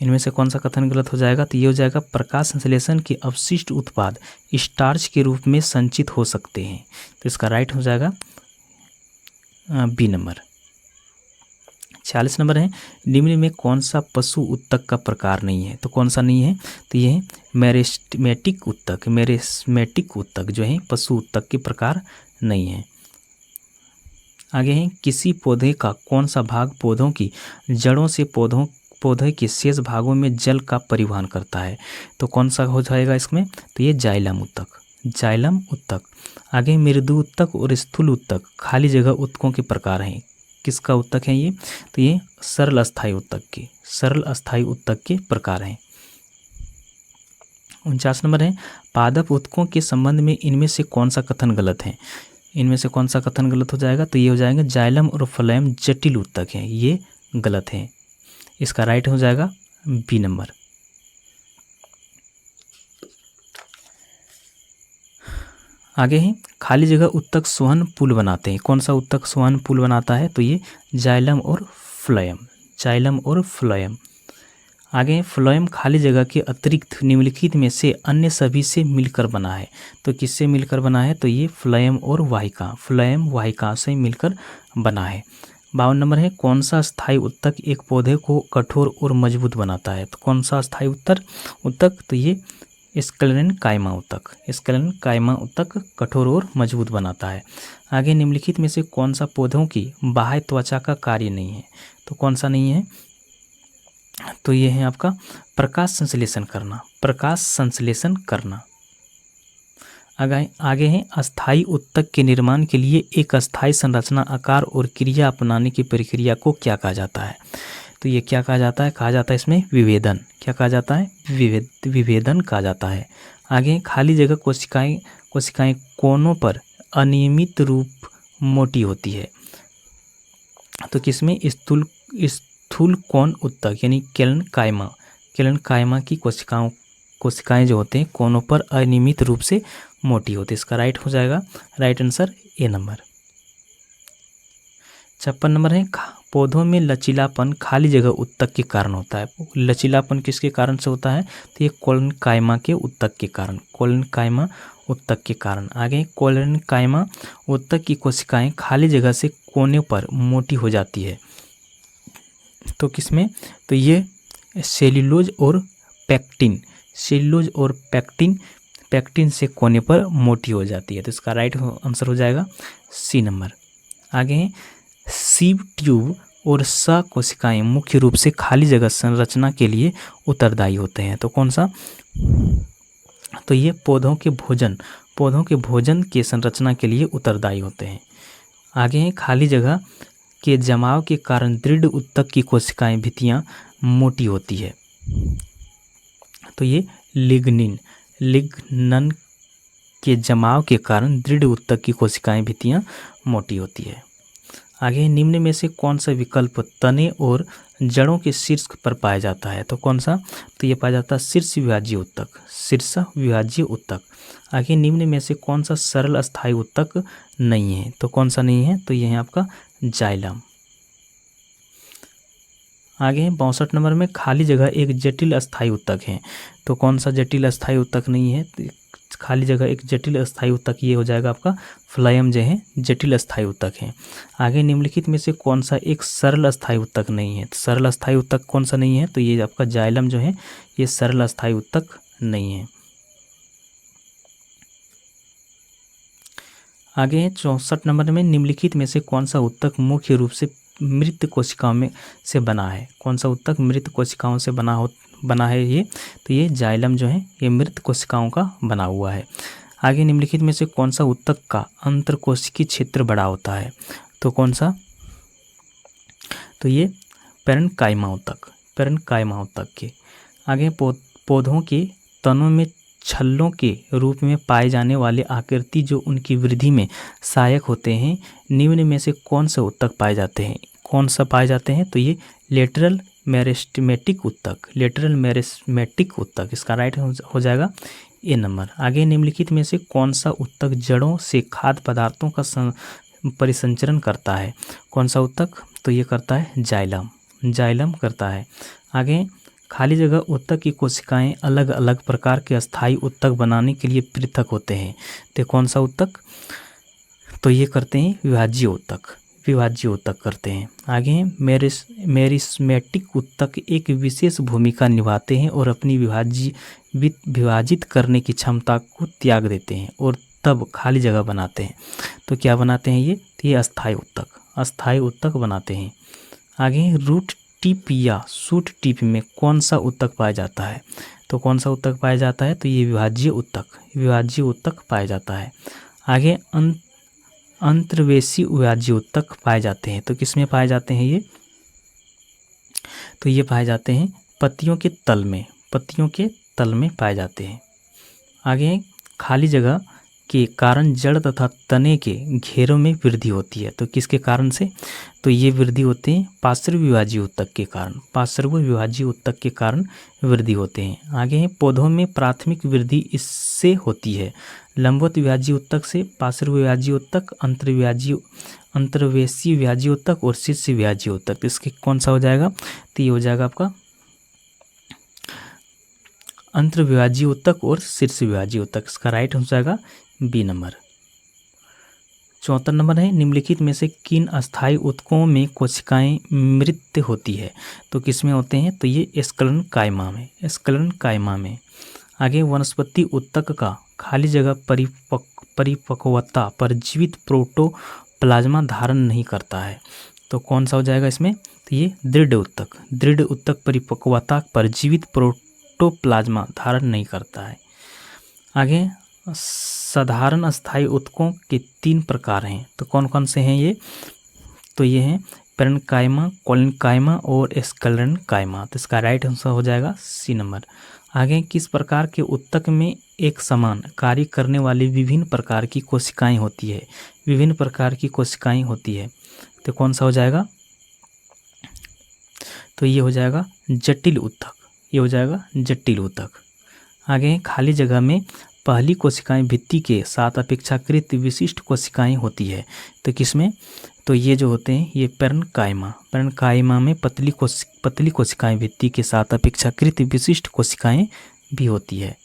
S1: इनमें से कौन सा कथन गलत हो जाएगा? तो ये हो जाएगा प्रकाश संश्लेषण के अवशिष्ट उत्पाद स्टार्च के रूप में संचित हो सकते हैं। तो इसका राइट हो जाएगा बी नंबर। 46 नंबर है, निम्न में कौन सा पशु उत्तक का प्रकार नहीं है? तो कौन सा नहीं है? तो ये है मेरिस्टेमेटिक उत्तक जो है पशु उत्तक के प्रकार नहीं है। आगे है, किसी पौधे का कौन सा भाग पौधों की जड़ों से पौधे के शेष भागों में जल का परिवहन करता है? तो कौन सा हो जाएगा इसमें? तो ये जाइलम उत्तक। आगे, मृदु उत्तक और स्थूल उत्तक खाली जगह उत्तकों के प्रकार हैं। किसका उत्तक है ये? तो ये सरल अस्थायी उत्तक के प्रकार हैं। 49 नंबर है, पादप उत्तकों के संबंध में इनमें से कौन सा कथन गलत है? इनमें से कौन सा कथन गलत हो जाएगा? तो ये हो जाएगा जाइलम और फ्लोएम जटिल उत्तक हैं, ये गलत है। इसका राइट हो जाएगा बी नंबर। आगे है, खाली जगह उत्तक सोहन पुल बनाते हैं। कौन सा उत्तक सोहन पुल बनाता है? तो ये जाइलम और फ्लोएम। आगे, फ्लोएम खाली जगह के अतिरिक्त निम्नलिखित में से अन्य सभी से मिलकर बना है। तो किससे मिलकर बना है? तो ये फ्लोएम वाहिका से मिलकर बना है। 52 नंबर है, कौन सा स्थायी उत्तक एक पौधे को कठोर और मजबूत बनाता है? तो कौन सा स्थायी उत्तक? तो ये स्क्लेरेनकाइमा उत्तक कठोर और मजबूत बनाता है। आगे, निम्नलिखित में से कौन सा पौधों की बाह्य त्वचा का कार्य नहीं है? तो कौन सा नहीं है? तो ये है आपका प्रकाश संश्लेषण करना। आगे है, अस्थायी उत्तक के निर्माण के लिए एक अस्थायी संरचना, आकार और क्रिया अपनाने की प्रक्रिया को क्या कहा जाता है? तो ये क्या कहा जाता है? कहा जाता है इसमें विभेदन। क्या कहा जाता है? विभेदन कहा जाता है। आगे, खाली जगह कोशिकाएं कोनों पर अनियमित रूप मोटी होती है। तो किसमें? स्थूल कोन उत्तक यानी केलनकाइमा की कोशिकाएं जो होते हैं कोनों पर अनियमित रूप से मोटी होती है। इसका राइट हो जाएगा, right answer A number. 56 number है, पौधों में लचीलापन खाली जगह उत्तक के कारण होता है। लचीलापन किसके कारण से होता है? तो ये कोलेनकाइमा उत्तक के कारण। आगे, कोलेनकाइमा उत्तक की कोशिकाएं खाली जगह से कोने पर मोटी हो जाती है। तो किसमें? तो ये सेल्यूलोज और पैक्टिन से कोने पर मोटी हो जाती है। तो इसका राइट आंसर हो जाएगा सी नंबर। आगे, सीव ट्यूब और स कोशिकाएं मुख्य रूप से खाली जगह संरचना के लिए उत्तरदायी होते हैं। तो कौन सा? तो ये पौधों के भोजन के संरचना के लिए उत्तरदायी होते हैं। आगे हैं खाली जगह के जमाव के कारण दृढ़ उत्तक की कोशिकाएं भित्तियां मोटी होती है। तो ये लिग्नन के जमाव के कारण दृढ़ उत्तक की कोशिकाएं भित्तियां मोटी होती है। आगे निम्न में से कौन सा विकल्प तने और जड़ों के शीर्ष पर पाया जाता है? तो कौन सा? तो ये पाया जाता है शीर्ष विभाज्य उत्तक। आगे निम्न में से कौन सा सरल अस्थायी उत्तक नहीं है? तो कौन सा नहीं है? तो यह है आपका जाइलम। आगे 62 नंबर में खाली जगह एक जटिल अस्थायी उत्तक है। तो कौन सा जटिल अस्थायी उत्तक नहीं है? तो खाली जगह एक जटिल अस्थायी उत्तक ये हो जाएगा आपका फ्लायम जो है जटिल अस्थायी उत्तक है। आगे निम्नलिखित में से कौन सा एक सरल अस्थायी उत्तक नहीं है? तो सरल अस्थायी उत्तक कौन सा नहीं है? तो ये आपका जाइलम जो है ये सरल अस्थायी उत्तक नहीं है। आगे है 64 नंबर में निम्नलिखित में से कौन सा उत्तक मुख्य रूप से मृत कोशिकाओं में से बना है? कौन सा उत्तक मृत कोशिकाओं से बना है ये? तो ये जाइलम जो है ये मृत कोशिकाओं का बना हुआ है। आगे निम्नलिखित में से कौन सा उत्तक का अंतरकोशिकीय क्षेत्र बड़ा होता है? तो कौन सा? तो ये पेरेन्काइमा उत्तक के। आगे पौधों के तनों में छल्लों के रूप में पाए जाने वाले आकृति जो उनकी वृद्धि में सहायक होते हैं, निम्न में से कौन से उत्तक पाए जाते हैं? कौन सा पाए जाते हैं? तो ये लेटरल मेरिस्टेमेटिक उत्तक, इसका राइट हो जाएगा ए नंबर। आगे निम्नलिखित में से कौन सा उत्तक जड़ों से खाद्य पदार्थों का परिसंचरण करता है? कौन सा उत्तक? तो ये करता है जाइलम करता है। आगे खाली जगह उत्तक की कोशिकाएं अलग अलग प्रकार के अस्थायी उत्तक बनाने के लिए पृथक होते हैं। तो कौन सा उत्तक? तो ये करते हैं विभाज्य उत्तक करते हैं। आगे मेरिस्मेटिक उत्तक एक विशेष भूमिका निभाते हैं और अपनी विभाजित करने की क्षमता को त्याग देते हैं और तब खाली जगह बनाते हैं। तो क्या बनाते हैं ये? तो ये अस्थायी उत्तक बनाते हैं। आगे रूट टिप या शूट टिप में कौन सा उत्तक पाया जाता है? तो कौन सा उत्तक पाया जाता है? तो ये विभाज्य उत्तक पाया जाता है। आगे अंतर्वेशी विभाज्य उत्तक पाए जाते हैं। तो किसमें पाए जाते हैं ये? तो ये पाए जाते हैं पत्तियों के तल में पाए जाते हैं। आगे खाली जगह के कारण जड़ तथा तने के घेरों में वृद्धि होती है। तो किसके कारण से? तो ये वृद्धि होते हैं पार्श्व विभाज्य उत्तक के कारण वृद्धि होते हैं। आगे है पौधों में प्राथमिक वृद्धि इससे होती है लंबवत विभाज्य उत्तक से, पार्श्व विभाज्य उत्तक, अंतर्वेशी विभाज्य उत्तक और शीर्ष विभाज्य उत्तक। इसके कौन सा हो जाएगा? तो ये हो जाएगा आपका अंतर्विभाज्य उत्तक और शीर्ष विभाज्य उत्तक। इसका राइट हो जाएगा बी नंबर। 74 नंबर है निम्नलिखित में से किन अस्थायी उत्तकों में कोशिकाएं मृत होती है? तो किसमें होते हैं? तो ये स्क्लेरन कायमा में। आगे वनस्पति उत्तक का खाली जगह परिपक्वता पर जीवित प्रोटोप्लाज्मा धारण नहीं करता है। तो कौन सा हो जाएगा इसमें? तो ये दृढ़ उत्तक परिपक्वता पर जीवित प्रोटोप्लाज्मा धारण नहीं करता है। आगे साधारण अस्थायी उत्तकों के 3 प्रकार हैं। तो कौन कौन से हैं ये? तो ये हैं पेरेन्काइमा, कोलिनकाइमा और स्क्लेरनकाइमा। तो इसका राइट आंसर हो जाएगा सी नंबर। आगे किस प्रकार के उत्तक में एक समान कार्य करने वाली विभिन्न प्रकार की कोशिकाएं होती है? तो कौन सा हो जाएगा? तो ये हो जाएगा जटिल उत्तक। आगे खाली जगह में पहली कोशिकाएं भित्ति के साथ अपेक्षाकृत विशिष्ट कोशिकाएं होती है। तो किसमें? तो ये जो होते हैं ये पेरेन्काइमा में पतली कोशिकाएं भित्ति के साथ अपेक्षाकृत विशिष्ट कोशिकाएं भी होती है।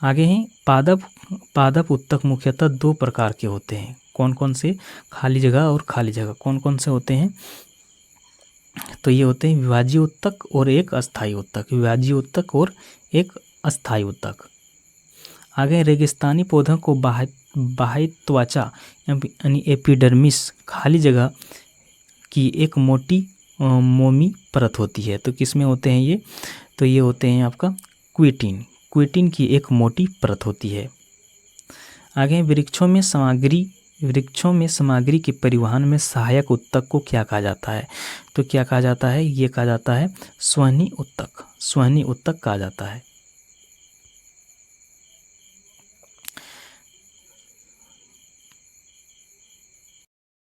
S1: आगे हैं पादप उत्तक मुख्यतः 2 प्रकार के होते हैं। कौन कौन से? खाली जगह और खाली जगह। कौन कौन से होते हैं? तो ये होते हैं विभाज्य उत्तक और एक अस्थायी उत्तक। आगे रेगिस्तानी पौधों को बाह्य त्वचा यानी एपिडर्मिस खाली जगह की एक मोटी मोमी परत होती है। तो किस में होते हैं ये? तो ये होते हैं आपका क्विटिन, क्विटिन की एक मोटी परत होती है। आगे वृक्षों में सामग्री के परिवहन में सहायक ऊतक को क्या कहा जाता है? तो क्या कहा जाता है? ये कहा जाता है स्वहनी ऊतक, स्वहनी ऊतक कहा जाता है।